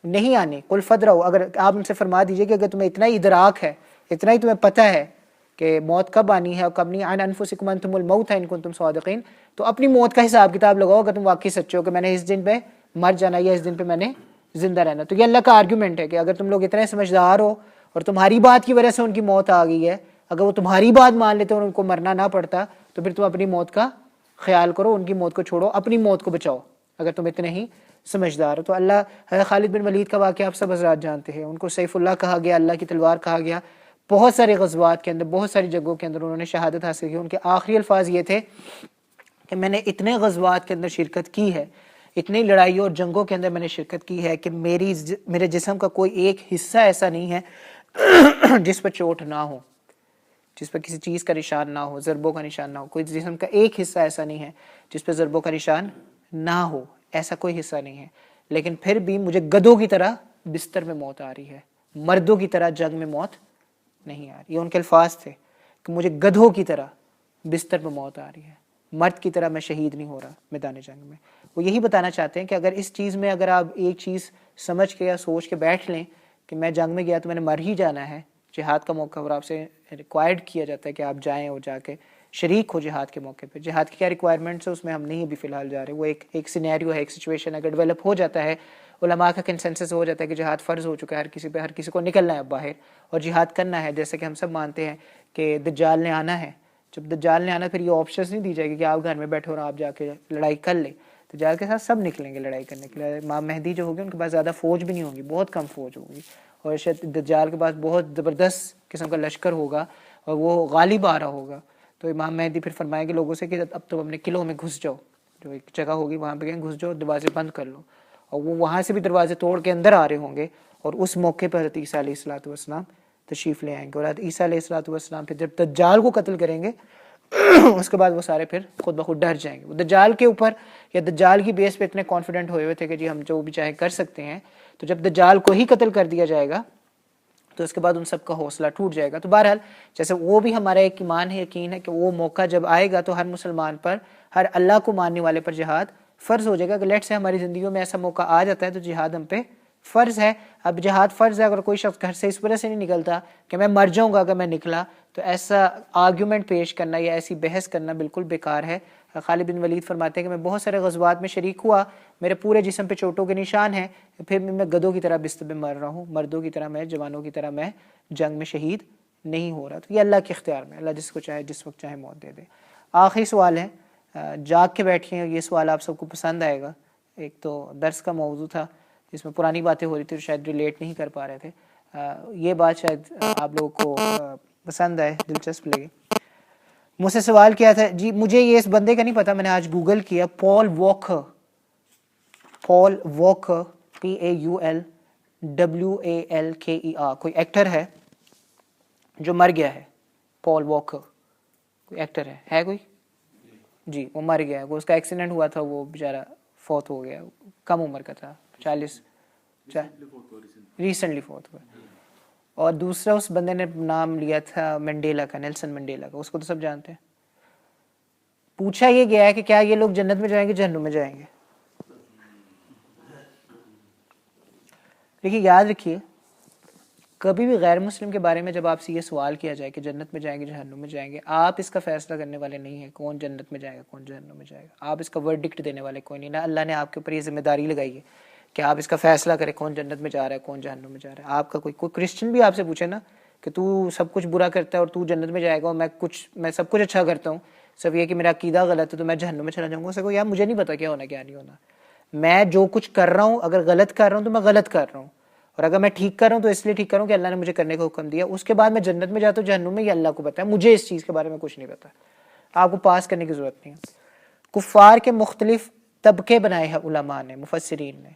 نہیں آنی، قل فادرؤوا، اگر آپ ان سے فرما دیجئے کہ اگر تمہیں اتنا ہی ادراک ہے، اتنا ہی تمہیں پتہ ہے کہ موت کب آنی ہے اور کب نہیں، عن انفسکم انتم الموت ان کنتم صادقین، تو اپنی موت کا حساب کتاب لگاؤ اگر تم واقعی سچے ہو کہ میں نے اس دن پہ مر جانا یا اس دن پہ میں نے زندہ رہنا. تو یہ اللہ کا آرگیومنٹ ہے کہ اگر تم لوگ اتنے سمجھدار ہو اور تمہاری بات کی وجہ سے ان کی موت آ گئی ہے، اگر وہ تمہاری بات مان لیتے اور ان کو مرنا نہ پڑتا تو پھر تم اپنی موت کا خیال کرو، ان کی موت کو چھوڑو، اپنی موت کو بچاؤ اگر تم اتنے ہی سمجھدار ہو. تو اللہ خالد بن ولید کا واقعہ آپ سب حضرات جانتے ہیں، ان کو سیف اللہ کہا گیا، اللہ کی تلوار کہا گیا. بہت سارے غزوات کے اندر، بہت ساری جگہوں کے اندر انہوں نے شہادت حاصل کی. ان کے آخری الفاظ یہ تھے کہ میں نے اتنے غزوات کے اندر شرکت کی ہے، اتنی لڑائیوں اور جنگوں کے اندر میں نے شرکت کی ہے کہ میرے جسم کا کوئی ایک حصہ ایسا نہیں ہے جس پر چوٹ نہ ہو، جس پر کسی چیز کا نشان نہ ہو، ضربوں کا نشان نہ ہو. کوئی جسم کا ایک حصہ ایسا نہیں ہے جس پہ ضربوں کا نشان نہ ہو، ایسا کوئی حصہ نہیں ہے. لیکن پھر بھی مجھے گدھوں کی طرح بستر میں موت آ رہی ہے، مردوں کی طرح جنگ میں موت نہیں آ رہی. یہ ان کے الفاظ تھے کہ مجھے گدھوں کی طرح بستر میں موت آ رہی ہے، مرد کی طرح میں شہید نہیں ہو رہا میدان جنگ میں. وہ یہی بتانا چاہتے ہیں کہ اگر اس چیز میں اگر آپ ایک چیز سمجھ کے یا سوچ کے بیٹھ لیں کہ میں جنگ میں گیا تو میں نے مر ہی جانا ہے، جہاد کا موقع اور آپ سے ریکوائرڈ کیا جاتا ہے کہ آپ جائیں اور جا کے شریک ہو جہاد کے موقع پہ. جہاد کی کیا ریکوائرمنٹس ہے اس میں ہم نہیں ابھی فی الحال جا رہے. وہ ایک سینیریو ہے، ایک سچویشن اگر ڈیولپ ہو جاتا ہے، علماء کا کنسنسس ہو جاتا ہے کہ جہاد فرض ہو چکا ہے، ہر کسی کو نکلنا ہے باہر اور جہاد کرنا ہے. جیسے کہ ہم سب مانتے ہیں کہ دجال نے آنا ہے. جب دجال نے آنا پھر یہ آپشنس نہیں دی جائے گی کہ آپ گھر میں بیٹھے اور آپ جا کے لڑائی کر لیں. دجال کے ساتھ سب نکلیں گے لڑائی کرنے کے لیے. امام مہدی جو ہوگی ان کے پاس زیادہ فوج بھی نہیں ہوگی، بہت کم فوج ہوگی، اور شاید دجال کے پاس بہت زبردست قسم کا لشکر ہوگا اور وہ غالب آ رہا ہوگا. تو امام مہدی پھر فرمائیں گے لوگوں سے کہ اب تم اپنے قلعوں میں گھس جاؤ، جو ایک جگہ ہوگی وہاں پہ گھس جاؤ، دروازے بند کر لو. اور وہ وہاں سے بھی دروازے توڑ کے اندر آ رہے ہوں گے اور اس موقع پر حضرت عیسیٰ علیہ السلام تشریف لے آئیں گے. اور حضرت عیسیٰ علیہ السلام پھر جب دجال کو قتل کریں گے اس کے بعد وہ سارے پھر خود بخود ڈر جائیں گے. وہ دجال کے اوپر یا دجال کی بیس پہ اتنے کانفیڈنٹ ہوئے ہوئے تھے کہ جی ہم جو بھی چاہے کر سکتے ہیں. تو جب دجال کو ہی قتل کر دیا جائے گا تو اس کے بعد ان سب کا حوصلہ ٹوٹ جائے گا. تو بہرحال جیسے وہ بھی ہمارا ایک ایمان ہے، یقین ہے کہ وہ موقع جب آئے گا تو ہر مسلمان پر، ہر اللہ کو ماننے والے پر جہاد فرض ہو جائے گا. کہ لیٹ سے ہماری زندگیوں میں ایسا موقع آ جاتا ہے تو جہاد ہم پہ فرض ہے. اب جہاد فرض ہے، اگر کوئی شخص گھر سے اس وجہ سے نہیں نکلتا کہ میں مر جاؤں گا اگر میں نکلا، تو ایسا آرگیومنٹ پیش کرنا یا ایسی بحث کرنا بالکل بیکار ہے. خالد بن ولید فرماتے ہیں کہ میں بہت سارے غزوات میں شریک ہوا، میرے پورے جسم پہ چوٹوں کے نشان ہیں، پھر بھی میں گدھوں کی طرح بستر میں مر رہا ہوں، مردوں کی طرح میں، جوانوں کی طرح میں جنگ میں شہید نہیں ہو رہا. تو یہ اللہ کے اختیار میں، اللہ جس کو چاہے جس وقت چاہے موت دے دے. آخری سوال ہے، جاگ کے بیٹھیے، یہ سوال آپ سب کو پسند آئے گا. ایک تو درس کا موضوع تھا جس میں پرانی باتیں ہو رہی تھی، شاید ریلیٹ نہیں کر پا رہے تھے. یہ بات شاید آپ لوگوں کو پسند آئے، دلچسپ لگے. مجھ سے سوال کیا تھا جی، مجھے یہ اس بندے کا نہیں پتا، میں نے آج گوگل کیا. پال واکر PAULWALKER کوئی ایکٹر ہے جو مر گیا ہے. پال واکر کوئی ایکٹر ہے کوئی جی، وہ مر گیا ہے. وہ اس کا ایکسیڈنٹ ہوا تھا، وہ بیچارہ فوت ہو گیا، کم عمر کا تھا، 40 ریسنٹلی فوت ہوا. اور دوسرا اس بندے نے نام لیا تھا منڈیلا کا، نیلسن منڈیلا کا. اس کو تو سب جانتے ہیں. پوچھا یہ گیا ہے کہ کیا یہ لوگ جنت میں جائیں گے جہنم میں جائیں گے. دیکھیے یاد رکھیے، کبھی بھی غیر مسلم کے بارے میں جب آپ سے یہ سوال کیا جائے کہ جنت میں جائیں گے جہنم میں جائیں گے، آپ اس کا فیصلہ کرنے والے نہیں ہیں کون جنت میں جائے گا کون جہنم میں جائے گا. آپ اس کا ورڈکٹ دینے والے کوئی نہیں. نہ اللہ نے آپ کے اوپر یہ ذمہ داری لگائی ہے کہ آپ اس کا فیصلہ کریں کون جنت میں جا رہا ہے کون جہنم میں جا رہا ہے. آپ کا کوئی کرسچن بھی آپ سے پوچھے نا کہ تو سب کچھ برا کرتا ہے اور تو جنت میں جائے گا اور میں سب کچھ اچھا کرتا ہوں، صرف یہ کہ میرا عقیدہ غلط ہے تو میں جہنم میں چلا جاؤں گا. اسے کو یار مجھے نہیں پتا کیا ہونا کیا نہیں ہونا. میں جو کچھ کر رہا ہوں اگر غلط کر رہا ہوں تو میں غلط کر رہا ہوں، اور اگر میں ٹھیک کر رہا ہوں تو اس لیے ٹھیک کر رہا ہوں کہ اللہ نے مجھے کرنے کا حکم دیا. اس کے بعد میں جنت میں جاتا ہوں جہنم میں، یہ اللہ کو پتا ہے، مجھے اس چیز کے بارے میں کچھ نہیں پتا. آپ کو پاس کرنے کی ضرورت نہیں ہے. کفار کے مختلف طبقے بنائے ہیں علماء نے، مفسرین نے.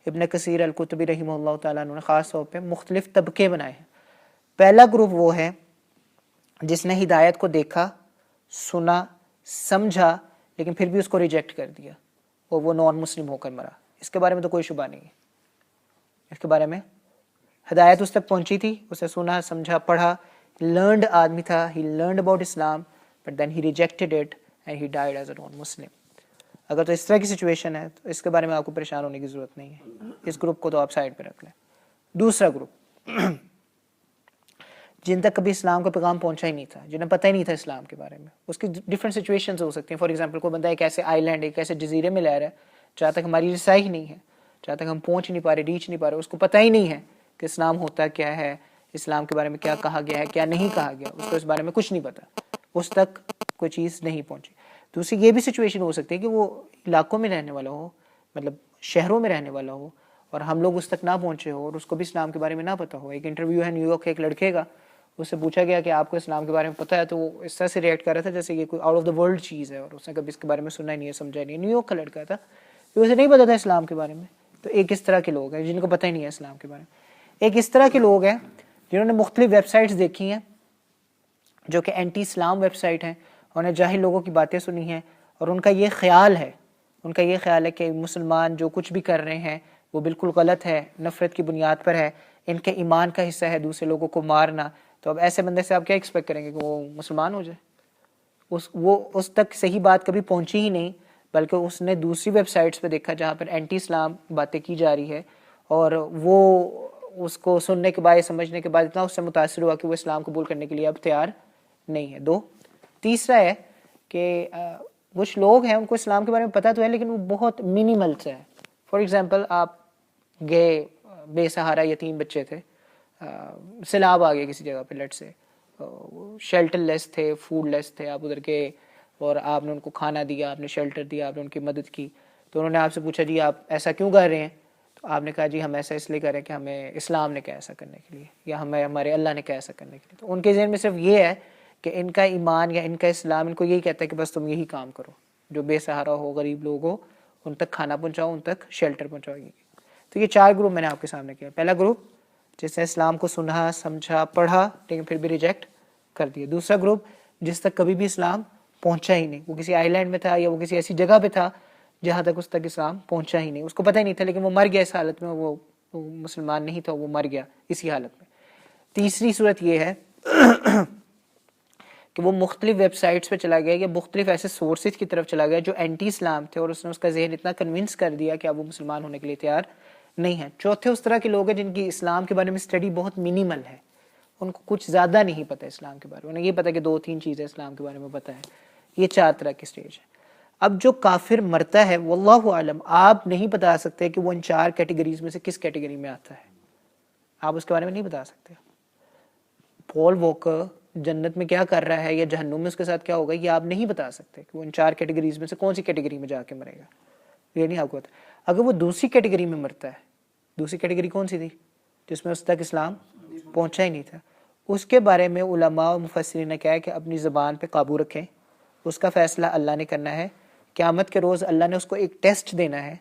ابن کثیر القرطبی رحمہ اللہ تعالیٰ نے خاص طور پہ مختلف طبقے بنائے ہیں. پہلا گروپ وہ ہے جس نے ہدایت کو دیکھا، سنا، سمجھا، لیکن پھر بھی اس کو ریجیکٹ کر دیا اور وہ نان مسلم ہو کر مرا. اس کے بارے میں تو کوئی شبہ نہیں ہے. اس کے بارے میں ہدایت اس تک پہنچی تھی، اسے سنا، سمجھا، پڑھا، لرنڈ آدمی تھا. He learned about Islam but then he rejected it and he died as a non Muslim. اگر تو اس طرح کی سچویشن ہے تو اس کے بارے میں آپ کو پریشان ہونے کی ضرورت نہیں ہے. اس گروپ کو تو آپ سائڈ پہ رکھ لیں. دوسرا گروپ جن تک کبھی اسلام کا پیغام پہنچا ہی نہیں تھا، جنہیں پتہ ہی نہیں تھا اسلام کے بارے میں. اس کی ڈفرینٹ سچویشنز ہو سکتی ہیں. فار ایگزامپل کوئی بندہ ایک ایسے آئی لینڈ، ایک ایسے جزیرے میں رہ رہا ہے جہاں تک ہماری رسائی ہی نہیں ہے، جہاں تک ہم پہنچ نہیں پا رہے، ریچ نہیں پا رہے. اس کو پتہ ہی نہیں ہے کہ اسلام ہوتا کیا ہے، اسلام کے بارے میں کیا کہا گیا ہے کیا نہیں کہا گیا. اس کو اس بارے میں کچھ نہیں پتا، اس تک کوئی چیز نہیں پہنچی. دوسری یہ بھی سچویشن ہو سکتی ہے کہ وہ علاقوں میں رہنے والا ہو، مطلب شہروں میں رہنے والا ہو، اور ہم لوگ اس تک نہ پہنچے ہو اور اس کو بھی اسلام کے بارے میں نہ پتا ہو. ایک انٹرویو ہے نیو یارک کے ایک لڑکے کا، اس سے پوچھا گیا کہ آپ کو اسلام کے بارے میں پتہ ہے، تو وہ اس طرح سے ریئیکٹ کر رہا تھا جیسے یہ کوئی آؤٹ آف دا ورلڈ چیز ہے اور اس نے کبھی اس کے بارے میں سنا ہی نہیں ہے، سمجھا نہیں ہے. نیو یارک کا لڑکا تھا. اسے نہیں پتا تھا اسلام کے بارے میں. تو ایک اس طرح کے لوگ ہیں جن کو پتہ ہی نہیں ہے اسلام کے بارے میں. ایک اس طرح کے لوگ ہیں جنہوں نے مختلف ویب سائٹس دیکھی ہیں جو کہ اینٹی اسلام ویب سائٹ ہیں, انہیں جاہل لوگوں کی باتیں سنی ہیں, اور ان کا یہ خیال ہے کہ مسلمان جو کچھ بھی کر رہے ہیں وہ بالکل غلط ہے, نفرت کی بنیاد پر ہے, ان کے ایمان کا حصہ ہے دوسرے لوگوں کو مارنا. تو اب ایسے بندے سے آپ کیا ایکسپیکٹ کریں گے کہ وہ مسلمان ہو جائے؟ اس تک صحیح بات کبھی پہنچی ہی نہیں, بلکہ اس نے دوسری ویب سائٹس پہ دیکھا جہاں پر اینٹی اسلام باتیں کی جا رہی ہے, اور وہ اس کو سننے کے بعد, سمجھنے کے بعد اتنا اس سے متاثر ہوا کہ وہ اسلام قبول کرنے کے لیے اب تیار نہیں ہے. دو. تیسرا ہے کہ کچھ لوگ ہیں ان کو اسلام کے بارے میں پتہ تو ہے لیکن وہ بہت منیمل سے ہے. فار ایگزامپل, آپ گئے, بے سہارا یتیم بچے تھے, سیلاب آ گیا کسی جگہ پہ, لٹ سے شیلٹر لیس تھے, فوڈ لیس تھے, آپ ادھر گئے اور آپ نے ان کو کھانا دیا, آپ نے شیلٹر دیا, آپ نے ان کی مدد کی. تو انہوں نے آپ سے پوچھا جی آپ ایسا کیوں کر رہے ہیں؟ تو آپ نے کہا جی ہم ایسا اس لیے کر رہے ہیں کہ ہمیں اسلام نے کہا ایسا کرنے کے لیے, یا ہمارے اللہ نے کہا ایسا کرنے کے لیے. تو ان کے ذہن میں صرف یہ ہے کہ ان کا ایمان یا ان کا اسلام ان کو یہی کہتا ہے کہ بس تم یہی کام کرو, جو بے سہارا ہو, غریب لوگ ہو, ان تک کھانا پہنچاؤ, ان تک شیلٹر پہنچاؤ. تو یہ 4 گروپ میں نے آپ کے سامنے کیا. پہلا گروپ جس نے اسلام کو سنا, سمجھا, پڑھا, لیکن پھر بھی ریجیکٹ کر دیا. دوسرا گروپ جس تک کبھی بھی اسلام پہنچا ہی نہیں, وہ کسی آئی لینڈ میں تھا یا وہ کسی ایسی جگہ پہ تھا جہاں تک اس تک اسلام پہنچا ہی نہیں, اس کو پتہ ہی نہیں تھا, لیکن وہ مر گیا اس حالت میں, وہ مسلمان نہیں تھا, وہ مر گیا اسی حالت میں. تیسری صورت یہ ہے کہ وہ مختلف ویب سائٹس پہ چلا گیا یا مختلف ایسے سورسز کی طرف چلا گیا جو اینٹی اسلام تھے, اور اس نے اس کا ذہن اتنا کنونس کر دیا کہ اب وہ مسلمان ہونے کے لیے تیار نہیں ہے. چوتھے اس طرح کے لوگ ہیں جن کی اسلام کے بارے میں اسٹڈی بہت منیمل ہے, ان کو کچھ زیادہ نہیں پتہ اسلام کے بارے میں, انہیں یہ پتہ کہ 2-3 چیزیں اسلام کے بارے میں پتہ ہے. یہ 4 طرح کی سٹیج ہے. اب جو کافر مرتا ہے واللہ عالم, آپ نہیں بتا سکتے کہ وہ ان 4 کیٹیگریز میں سے کس کیٹیگری میں آتا ہے, آپ اس کے بارے میں نہیں بتا سکتے. پال واکر جنت میں کیا کر رہا ہے یا جہنم میں اس کے ساتھ کیا ہوگا, یہ آپ نہیں بتا سکتے کہ وہ ان 4 کیٹیگریز میں سے کون سی کیٹیگری میں جا کے مرے گا, یہ نہیں آپ کو پتا. اگر وہ دوسری کیٹیگری میں مرتا ہے, دوسری کیٹیگری کون سی تھی جس میں اس تک اسلام پہنچا ہی نہیں تھا, اس کے بارے میں علماء و مفسرین نے کہا ہے کہ اپنی زبان پہ قابو رکھیں, اس کا فیصلہ اللہ نے کرنا ہے. قیامت کے روز اللہ نے اس کو ایک ٹیسٹ دینا ہے,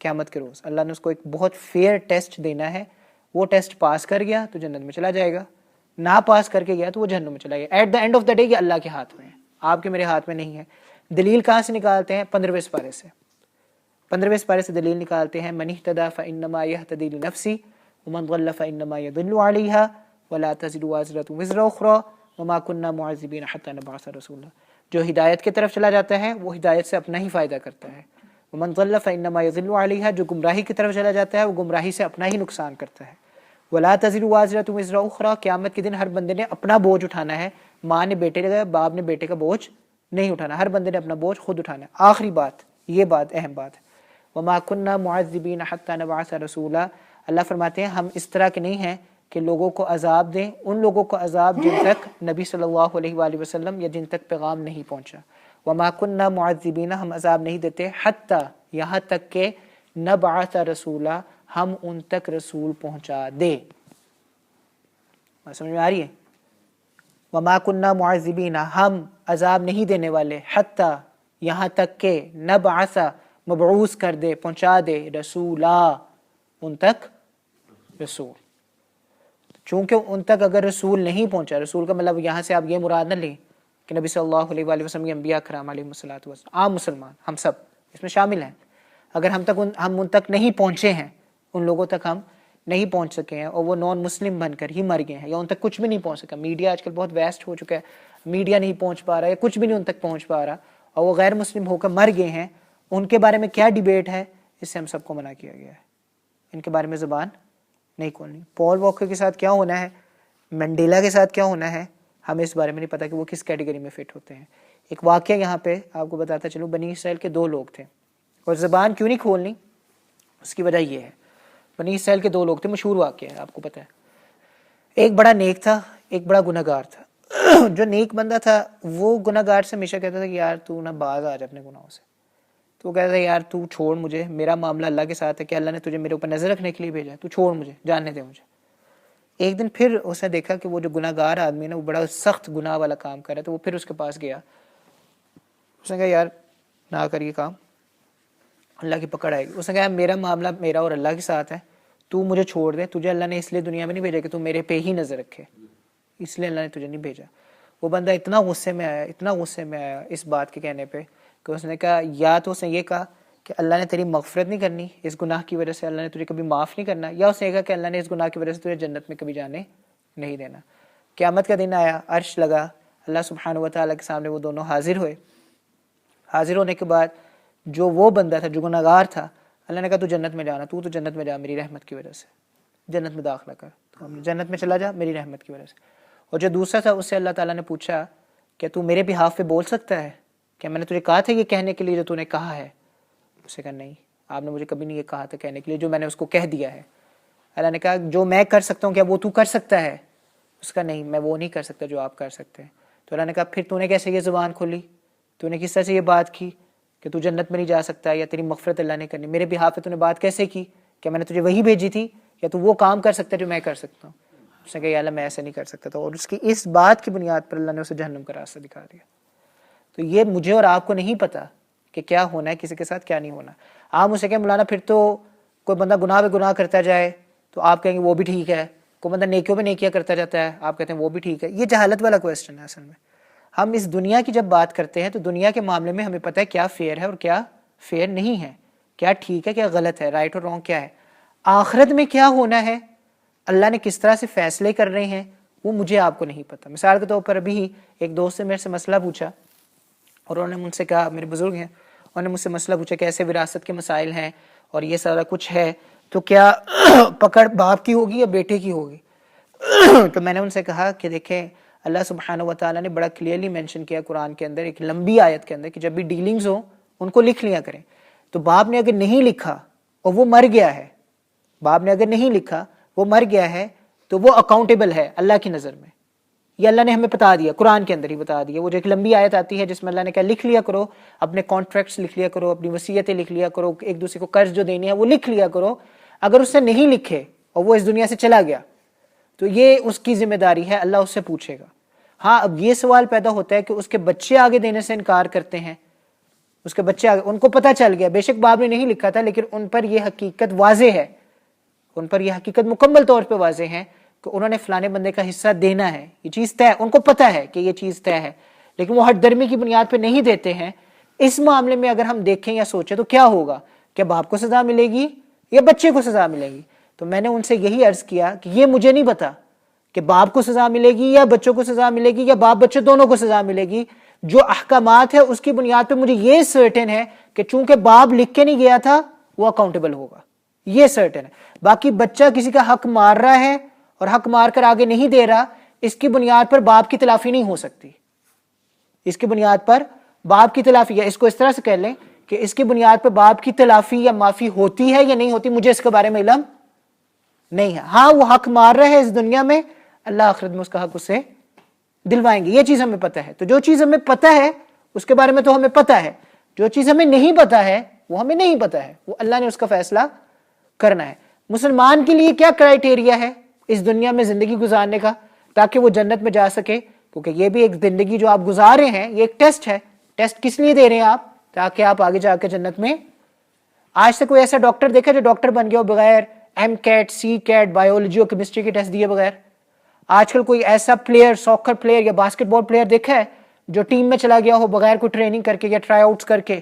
قیامت کے روز اللہ نے اس کو ایک بہت فیئر ٹیسٹ دینا ہے. وہ ٹیسٹ پاس کر گیا تو جنت میں چلا جائے گا, نہ پاس کر کے گیا تو وہ جہنم میں چلا گیا. At the end of the day یہ اللہ کے ہاتھ میں ہے, آپ کے میرے ہاتھ میں نہیں ہے. دلیل کہاں سے نکالتے ہیں؟ 15ویں سپارے سے. 15ویں سپارے سے دلیل نکالتے ہیں, من اہتدی فانما یہتدی لنفسہ ومن ضل فانما یضل علیہا ولا تزر وازرۃ وزر اخری وما كنا معذبین حتی نبعث رسولا. جو ہدایت کی طرف چلا جاتا ہے وہ ہدایت سے اپنا ہی فائدہ کرتا ہے. ومن ضل فانما یضل علیہا, جو گمراہی کی طرف چلا جاتا ہے وہ گمراہی سے اپنا ہی نقصان کرتا ہے. ولا تزر وازرۃ وزر اخری, قیامت کے دن ہر بندے نے اپنا بوجھ اٹھانا ہے, ماں نے بیٹے کا, باپ نے بیٹے کا بوجھ نہیں اٹھانا, ہر بندے نے اپنا بوجھ خود اٹھانا ہے. آخری بات, یہ بات اہم بات ہے, وما كنا معذبین حتی نبعث رسولا. اللہ فرماتے ہیں ہم اس طرح کے نہیں ہیں کہ لوگوں کو عذاب دیں, ان لوگوں کو عذاب جن تک نبی صلی اللہ علیہ وآلہ وسلم یا جن تک پیغام نہیں پہنچا. وما كنا معذبین, ہم عذاب نہیں دیتے, حتی, یہاں تک کہ نبعث رسولا, ہم ان تک رسول پہنچا دے. سمجھ میں آ رہی ہے؟ وما كنا معذبین, ہم عذاب نہیں دینے والے, حتی, یہاں تک کہ نبعث, مبعوث کر دے, پہنچا دے, رسولا, ان تک رسول. چونکہ ان تک اگر رسول نہیں پہنچا, رسول کا مطلب یہاں سے آپ یہ مراد نہ لیں کہ نبی صلی اللہ علیہ وآلہ وسلم, انبیاء کرام علیہ الصلوۃ والسلام, عام مسلمان ہم سب اس میں شامل ہیں. اگر ہم ان تک نہیں پہنچے ہیں, ان لوگوں تک ہم نہیں پہنچ سکے ہیں, اور وہ نان مسلم بن کر ہی مر گئے ہیں, یا ان تک کچھ بھی نہیں پہنچ سکا. میڈیا آج کل بہت ویسٹ ہو چکا ہے, میڈیا نہیں پہنچ پا رہا ہے, کچھ بھی نہیں ان تک پہنچ پا رہا, اور وہ غیر مسلم ہو کر مر گئے ہیں, ان کے بارے میں کیا ڈیبیٹ ہے, اس سے ہم سب کو منع کیا گیا ہے. ان کے بارے میں زبان نہیں کھولنی. پال واکر کے ساتھ کیا ہونا ہے, منڈیلا کے ساتھ کیا ہونا ہے, ہمیں اس بارے میں نہیں پتا کہ وہ کس کیٹیگری میں فٹ ہوتے ہیں. ایک واقعہ یہاں پہ آپ کو بتاتا چلوں, بنی اسرائیل کے 2 لوگ تھے, اور زبان کیوں نہیں کھولنی, اس کی وجہ یہ ہے. بنی اسرائیل کے 2 لوگ تھے, مشہور واقعہ ہے, آپ کو پتہ ہے. ایک بڑا نیک تھا, ایک بڑا گناہگار تھا. جو نیک بندہ تھا وہ گناہگار سے ہمیشہ کہتا تھا کہ یار تو نہ باز آ جا اپنے گناہوں سے. تو وہ کہتا ہے یار تو چھوڑ مجھے, میرا معاملہ اللہ کے ساتھ ہے کہ اللہ نے تجھے میرے اوپر نظر رکھنے کے لیے بھیجا ہے, تو چھوڑ مجھے, جاننے دے مجھے. ایک دن پھر اس نے دیکھا کہ وہ جو گناہگار آدمی ہے نا, وہ بڑا سخت گناہ والا کام کر رہا ہے, تو وہ پھر اس کے پاس گیا. اس نے کہا یار نہ کر یہ کام, اللہ کی پکڑ آئے گی. اس نے کہا میرا معاملہ میرا اور اللہ کے ساتھ ہے, تو مجھے چھوڑ دے, تجھے اللہ نے اس لیے دنیا میں نہیں بھیجا کہ تو میرے پہ ہی نظر رکھے, اس لیے اللہ نے تجھے نہیں بھیجا. وہ بندہ اتنا غصے میں آیا اس بات کے کہنے پہ کہ اس نے کہا یا تو اس نے یہ کہا کہ اللہ نے تیری مغفرت نہیں کرنی اس گناہ کی وجہ سے, اللہ نے تجھے کبھی معاف نہیں کرنا, یا اس نے کہا کہ اللہ نے اس گناہ کی وجہ سے تجھے جنت میں کبھی جانے نہیں دینا. قیامت کا دن آیا, عرش لگا, اللہ سبحانہ و تعالیٰ کے سامنے وہ دونوں حاضر ہوئے. حاضر ہونے کے بعد جو وہ بندہ تھا جو گناہگار تھا, اللہ نے کہا تو جنت میں جانا, تو جنت میں جا میری رحمت کی وجہ سے, جنت میں داخلہ کر, تو جنت میں چلا جا میری رحمت کی وجہ سے. اور جو دوسرا تھا اس سے اللہ تعالیٰ نے پوچھا کہ تو میرے بہاف پہ بول سکتا ہے, کیا میں نے تجھے کہا تھا یہ کہنے کے لیے جو تو نے کہا ہے؟ اسے کہا نہیں, آپ نے مجھے کبھی نہیں یہ کہا تھا کہنے کے لیے جو میں نے اس کو کہہ دیا ہے. اللہ نے کہا جو میں کر سکتا ہوں کیا وہ تو کر سکتا ہے؟ اس کا نہیں, میں وہ نہیں کر سکتا جو آپ کر سکتے ہیں. تو اللہ نے کہا پھر تو نے کیسے یہ زبان کھولی, تو نے کس طرح سے یہ بات کی کہ تو جنت میں نہیں جا سکتا یا تیری مغفرت اللہ نے کرنی, میرے بہاف پہ تو نے بات کیسے کی, کہ میں نے تجھے وہی بھیجی تھی یا تو وہ کام کر سکتا ہے جو میں کر سکتا ہوں؟ اس نے کہا یا اللہ میں ایسے نہیں کر سکتا تھا, اور اس کی اس بات کی بنیاد پر اللہ نے اسے جہنم کا راستہ دکھا دیا. تو یہ مجھے اور آپ کو نہیں پتا کہ کیا ہونا ہے کسی کے ساتھ کیا نہیں ہونا. آپ مجھ سے کہیں مولانا پھر تو کوئی بندہ گناہ پہ گناہ کرتا جائے تو آپ کہیں گے وہ بھی ٹھیک ہے, کوئی بندہ نیکیوں پہ نیکیاں کرتا جاتا ہے آپ کہتے ہیں وہ بھی ٹھیک ہے. یہ جہالت والا کویسچن ہے. اصل میں ہم اس دنیا کی جب بات کرتے ہیں تو دنیا کے معاملے میں ہمیں پتہ ہے کیا فیئر ہے اور کیا فیئر نہیں ہے, کیا ٹھیک ہے کیا غلط ہے, رائٹ اور رانگ کیا ہے. آخرت میں کیا ہونا ہے, اللہ نے کس طرح سے فیصلے کر رہے ہیں, وہ مجھے آپ کو نہیں پتا. مثال کے طور پر ابھی ایک دوست نے میرے سے مسئلہ پوچھا اور انہوں نے مجھ سے کہا, میرے بزرگ ہیں, انہوں نے مجھ سے مسئلہ پوچھا کہ ایسے وراثت کے مسائل ہیں اور یہ سارا کچھ ہے, تو کیا پکڑ باپ کی ہوگی یا بیٹے کی ہوگی؟ تو میں نے ان سے کہا کہ دیکھیں اللہ سبحانہ و تعالیٰ نے بڑا کلیئرلی مینشن کیا قرآن کے اندر ایک لمبی آیت کے اندر کہ جب بھی ڈیلنگز ہوں ان کو لکھ لیا کریں. تو باپ نے اگر نہیں لکھا اور وہ مر گیا ہے, باپ نے اگر نہیں لکھا وہ مر گیا ہے تو وہ اکاؤنٹیبل ہے اللہ کی نظر میں. یہ اللہ نے ہمیں بتا دیا, قرآن کے اندر ہی بتا دیا. وہ جو ایک لمبی آیت آتی ہے جس میں اللہ نے کہا لکھ لیا کرو, اپنے کانٹریکٹس لکھ لیا کرو, اپنی وصیتیں لکھ لیا کرو, ایک دوسرے کو قرض جو دینے ہیں وہ لکھ لیا کرو. اگر اس نے نہیں لکھے اور وہ اس دنیا سے چلا گیا تو یہ اس کی ذمہ داری ہے, اللہ اس سے پوچھے گا. ہاں اب یہ سوال پیدا ہوتا ہے کہ اس کے بچے آگے دینے سے انکار کرتے ہیں, اس کے بچے آگے, ان کو پتہ چل گیا, بے شک باپ نے نہیں لکھا تھا لیکن ان پر یہ حقیقت واضح ہے, ان پر یہ حقیقت مکمل طور پہ واضح ہے کہ انہوں نے فلانے بندے کا حصہ دینا ہے, یہ چیز طے, ان کو پتہ ہے کہ یہ چیز طے ہے, لیکن وہ ہٹ درمی کی بنیاد پہ نہیں دیتے ہیں. اس معاملے میں اگر ہم دیکھیں یا سوچیں تو کیا ہوگا, کیا باپ کو سزا ملے گی یا بچے کو سزا ملے گی؟ تو میں نے ان سے یہی عرض کیا کہ یہ مجھے نہیں پتا کہ باپ کو سزا ملے گی یا بچوں کو سزا ملے گی یا باپ بچے دونوں کو سزا ملے گی. جو احکامات ہے اس کی بنیاد پہ مجھے یہ سرٹن ہے کہ چونکہ باپ لکھ کے نہیں گیا تھا وہ اکاؤنٹیبل ہوگا, یہ سرٹن ہے. باقی بچہ کسی کا حق مار رہا ہے اور حق مار کر آگے نہیں دے رہا, اس کی بنیاد پر باپ کی تلافی نہیں ہو سکتی. اس کی بنیاد پر باپ کی تلافی, یا اس کو اس طرح سے کہہ لیں کہ اس کی بنیاد پر باپ کی تلافی یا معافی ہوتی ہے یا نہیں ہوتی, مجھے اس کے بارے میں علم نہیں ہے. ہاں وہ حق مار رہا ہے اس دنیا میں, اللہ آخرت میں اس کا حق اسے دلوائیں گے, یہ چیز ہمیں پتہ ہے. تو جو چیز ہمیں پتہ ہے اس کے بارے میں تو ہمیں پتہ ہے, جو چیز ہمیں نہیں پتہ ہے وہ ہمیں نہیں پتہ ہے, وہ اللہ نے اس کا فیصلہ کرنا ہے. مسلمان کے لیے کیا کرائیٹیریا ہے اس دنیا میں زندگی گزارنے کا تاکہ وہ جنت میں جا سکے؟ کیونکہ یہ بھی ایک زندگی جو آپ گزار رہے ہیں یہ ایک ٹیسٹ ہے. ٹیسٹ کس لیے دے رہے ہیں آپ؟ تاکہ آپ آگے جا کے جنت میں. آج سے کوئی ایسا ڈاکٹر دیکھا جو ڈاکٹر بن گیا ہو بغیر ایم کیٹ, سی کیٹ, بایولوجی اور کیمسٹری کے ٹیسٹ دیے بغیر؟ آج کل کوئی ایسا پلیئر, ساکر پلیئر یا باسکٹ بال پلیئر دیکھا ہے جو ٹیم میں چلا گیا ہو بغیر کوئی ٹریننگ کر کے یا ٹرائی آؤٹس کر کے؟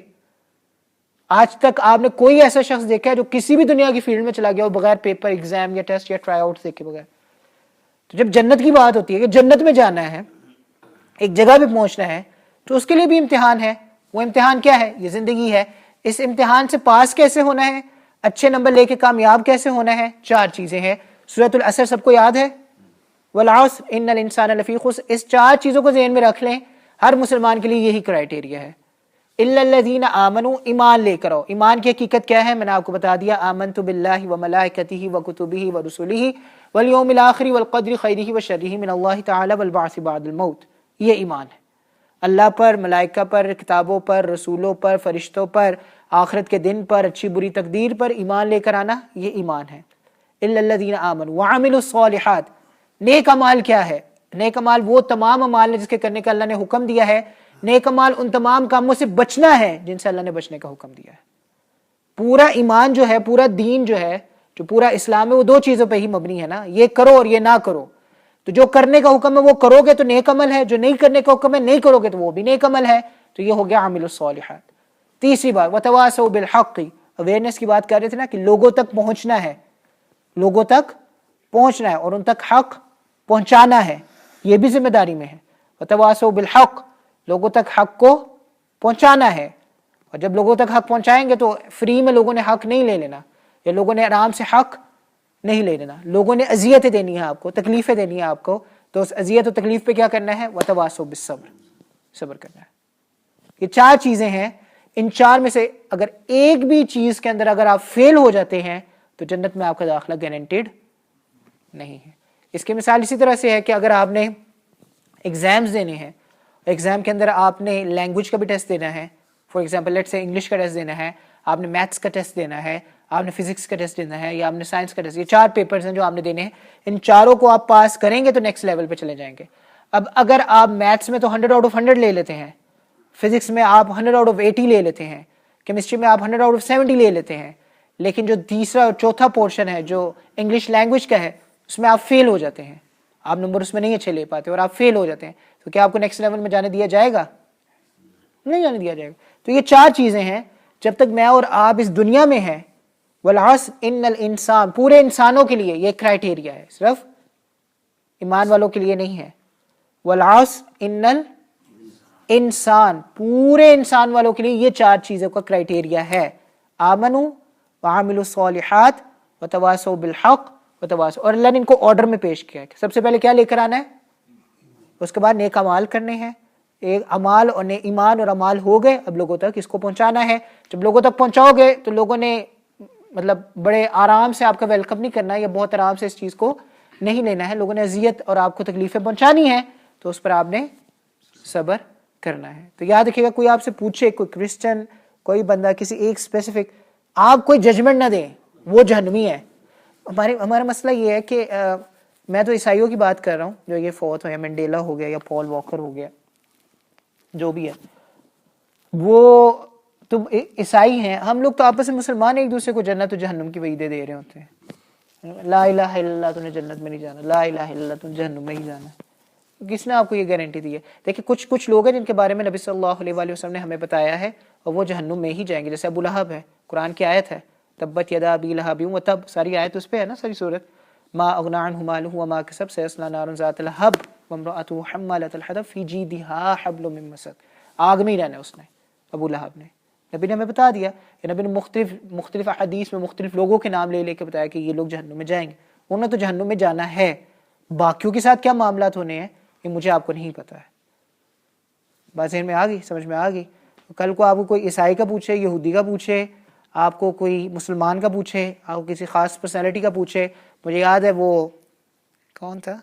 آج تک آپ نے کوئی ایسا شخص دیکھا ہے جو کسی بھی دنیا کی فیلڈ میں چلا گیا ہو بغیر پیپر, ایگزام یا ٹیسٹ یا ٹرائی آؤٹس دیکھے بغیر؟ تو جب جنت کی بات ہوتی ہے کہ جنت میں جانا ہے, ایک جگہ پہ پہنچنا ہے, تو اس کے لیے بھی امتحان ہے. وہ امتحان کیا ہے؟ یہ زندگی ہے. اس امتحان سے پاس کیسے ہونا ہے, اچھے نمبر لے کے کامیاب کیسے ہونا ہے؟ 4 چیزیں ہیں. سورۃ العصر سب کو یاد ہے, والعصر ان الانسان لفی خسر. اس 4 چیزوں کو ذہن میں رکھ لیں, ہر مسلمان کے لیے یہی کرائیٹیریا ہے. الا الذین آمنوا, ایمان لے کر آؤ. ایمان کی حقیقت کیا ہے میں نے آپ کو بتا دیا, آمنت باللہ وملائکتہ وکتبہ ورسلہ والیوم الآخر والقدر خیرہ وشرہ من اللہ تعالی والبعث بعد الموت. یہ ایمان ہے. اللہ پر, ملائکہ پر, کتابوں پر, رسولوں پر, فرشتوں پر, آخرت کے دن پر, اچھی بری تقدیر پر ایمان لے کر آنا, یہ ایمان ہے. الا الذین آمنوا وعملوا الصالحات. نیک اعمال کیا ہے؟ نیک اعمال وہ تمام اعمال ہیں جس کے کرنے کا اللہ نے حکم دیا ہے. نیک اعمال ان تمام کاموں سے بچنا ہے جن سے اللہ نے بچنے کا حکم دیا ہے. پورا ایمان جو ہے، پورا دین جو ہے، جو پورا اسلام ہے، وہ دو چیزوں پہ ہی مبنی ہے نا، یہ کرو اور یہ نہ کرو. تو جو کرنے کا حکم ہے وہ کرو گے تو نیک عمل ہے، جو نہیں کرنے کا حکم ہے نہیں کرو گے تو وہ بھی نیک عمل ہے. تو یہ ہو گیا عامل الصالحات. تیسری بات وتواصوا بالحق، اویئرنیس کی بات کر رہے تھے نا کہ لوگوں تک پہنچنا ہے، لوگوں تک پہنچنا ہے اور ان تک حق پہنچانا ہے، یہ بھی ذمہ داری میں ہے. وتواصوا بالحق، لوگوں تک حق کو پہنچانا ہے. اور جب لوگوں تک حق پہنچائیں گے تو فری میں لوگوں نے حق نہیں لے لینا، یا لوگوں نے آرام سے حق نہیں لے لینا. لوگوں نے اذیتیں دینی ہے آپ کو، تکلیفیں دینی ہے آپ کو، تو اس اذیت و تکلیف پہ کیا کرنا ہے؟ وتواصوا بالصبر، صبر کرنا ہے. یہ چار چیزیں ہیں. ان چار میں سے اگر ایک بھی چیز کے اندر اگر آپ فیل ہو جاتے ہیں تو جنت میں آپ کا داخلہ گارنٹیڈ نہیں ہے. اس کی مثال اسی طرح سے ہے کہ اگر آپ نے ایگزامز دینے ہیں، ایگزام کے اندر آپ نے لینگویج کا بھی ٹیسٹ دینا ہے، فار ایگزامپل لیٹ سے انگلش کا ٹیسٹ دینا ہے، آپ نے میتھس کا ٹیسٹ دینا ہے، آپ نے فزکس کا ٹیسٹ دینا ہے، یا آپ نے سائنس کا ٹیسٹ. یہ چار پیپرز ہیں جو آپ نے دینے ہیں. ان چاروں کو آپ پاس کریں گے تو نیکسٹ لیول پہ چلے جائیں گے. اب اگر آپ میتھس میں تو 100 آؤٹ آف 100 لے لیتے ہیں، فزکس میں آپ 100 آؤٹ آف 80 لے لیتے ہیں، کیمسٹری میں آپ 100 آؤٹ آف 70 لے لیتے ہیں، لیکن جو تیسرا اور چوتھا پورشن ہے جو انگلش لینگویج کا ہے اس میں آپ فیل ہو جاتے ہیں، آپ نمبر اس میں نہیں اچھے لے پاتے اور آپ فیل ہو جاتے ہیں، تو کیا آپ کو نیکسٹ لیول میں جانے دیا جائے گا؟ نہیں جانے دیا جائے گا. تو یہ چار چیزیں ہیں جب تک میں اور آپ اس دنیا میں ہیں. والعصر ان الانسان، پورے انسانوں کے لیے یہ کرائٹیریا ہے، صرف ایمان والوں کے لیے نہیں ہے. والعصر ان الانسان، پورے انسان والوں کے لیے یہ چار چیزوں کا کرائٹیریا ہے. آمنوا وعملوا الصالحات وتواصوا بالحق وتواصوا. اور اللہ نے ان کو آرڈر میں پیش کیا ہے کہ سب سے پہلے کیا لے کر آنا ہے، اس کے بعد نیک اعمال کرنے ہیں. ایک امال اور ایمان اور امال ہو گئے، اب لوگوں تک اس کو پہنچانا ہے. جب لوگوں تک پہنچاؤ گے تو لوگوں نے مطلب بڑے آرام سے آپ کا ویلکم نہیں کرنا ہے، یا بہت آرام سے اس چیز کو نہیں لینا ہے. لوگوں نے اذیت اور آپ کو تکلیفیں پہنچانی ہیں تو اس پر آپ نے صبر کرنا ہے. تو یاد رکھیے گا، کوئی آپ سے پوچھے، کوئی کرسچن، کوئی بندہ کسی ایک اسپیسیفک، آپ کوئی ججمنٹ نہ دیں وہ جہنمی ہے. ہمارا مسئلہ یہ ہے کہ میں تو عیسائیوں کی بات کر رہا ہوں جو یہ فوت ہوئے، منڈیلا ہو گیا یا پال واکر ہو گیا، جو بھی ہے، وہ تم عیسائی ہیں. ہم لوگ تو آپس میں مسلمان ایک دوسرے کو جنت و جہنم کی وعدے دے رہے ہوتے ہیں. لا الہ الا اللہ، تو نے جنت میں نہیں جانا، لا الہ الا اللہ، تو نے جہنم میں ہی جانا. کس نے آپ کو یہ گارنٹی دی ہے؟ دیکھیں کچھ لوگ ہیں جن کے بارے میں نبی صلی اللہ علیہ وآلہ وسلم نے ہمیں بتایا ہے اور وہ جہنم میں ہی جائیں گے. جیسے ابو لہب ہے، قرآن کی آیت ہے، تبت یدا ابی لہب وتب، ساری آیت اس پہ ہے نا، ساری صورت. ما اغنی عنہ مالہ وما کسب سیصلی نارا ذات لہب وامرأتہ حمالۃ الحطب فی جیدہا حبل من مسد. آگ میں ہی رہنا اس نے، ابو لہب نے. نبی نے ہمیں بتا دیا کہ نبی نے مختلف احادیث میں مختلف لوگوں کے نام لے کے بتایا کہ یہ لوگ جہنم میں جائیں گے. انہوں نے تو جہنم میں جانا ہے، باقیوں کے ساتھ کیا معاملات ہونے ہیں یہ مجھے آپ کو نہیں پتا ہے. بات ذہن میں آ گئی، سمجھ میں آ گئی. کل کو آپ کو کوئی عیسائی کا پوچھے، یہودی کا پوچھے، آپ کو کوئی مسلمان کا پوچھے، آپ کو کسی خاص پرسنالٹی کا پوچھے. مجھے یاد ہے وہ کون تھا،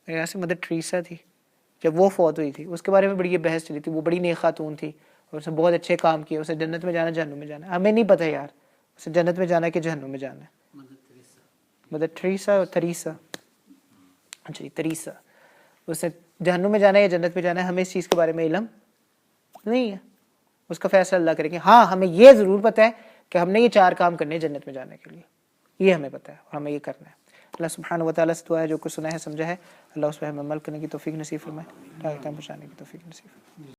میرے یہاں سے مدر ٹریسا تھی، جب وہ فوت ہوئی تھی اس کے بارے میں بڑی یہ بحث چلی تھی. وہ بڑی نیک خاتون تھی اور اس نے بہت اچھے کام کیے. اسے جنت میں جانا، جہنم میں جانا، ہمیں نہیں پتہ یار اسے جنت میں جانا ہے کہ جہنم میں جانا ہے. مدر ٹریسا اور تریسا، اچھا تریسا، اسے جہنم میں جانا ہے یا جنت میں جانا ہے، ہمیں اس چیز کے بارے میں علم نہیں ہے. اس کا فیصلہ اللہ کرے گا. ہاں ہمیں یہ ضرور پتہ ہے کہ ہم نے یہ چار کام کرنے ہیں جنت میں جانے کے لیے، یہ ہمیں پتہ ہے اور ہمیں یہ کرنا ہے. اللہ سبحانہ و تعالیٰ سے دعا ہے جو کچھ سنا ہے سمجھا ہے اللہ اس پہ ہمیں عمل کرنے کی توفیق نصیب فرمائے، ٹائم پہنچانے کی توفیق نصیب فرمائے.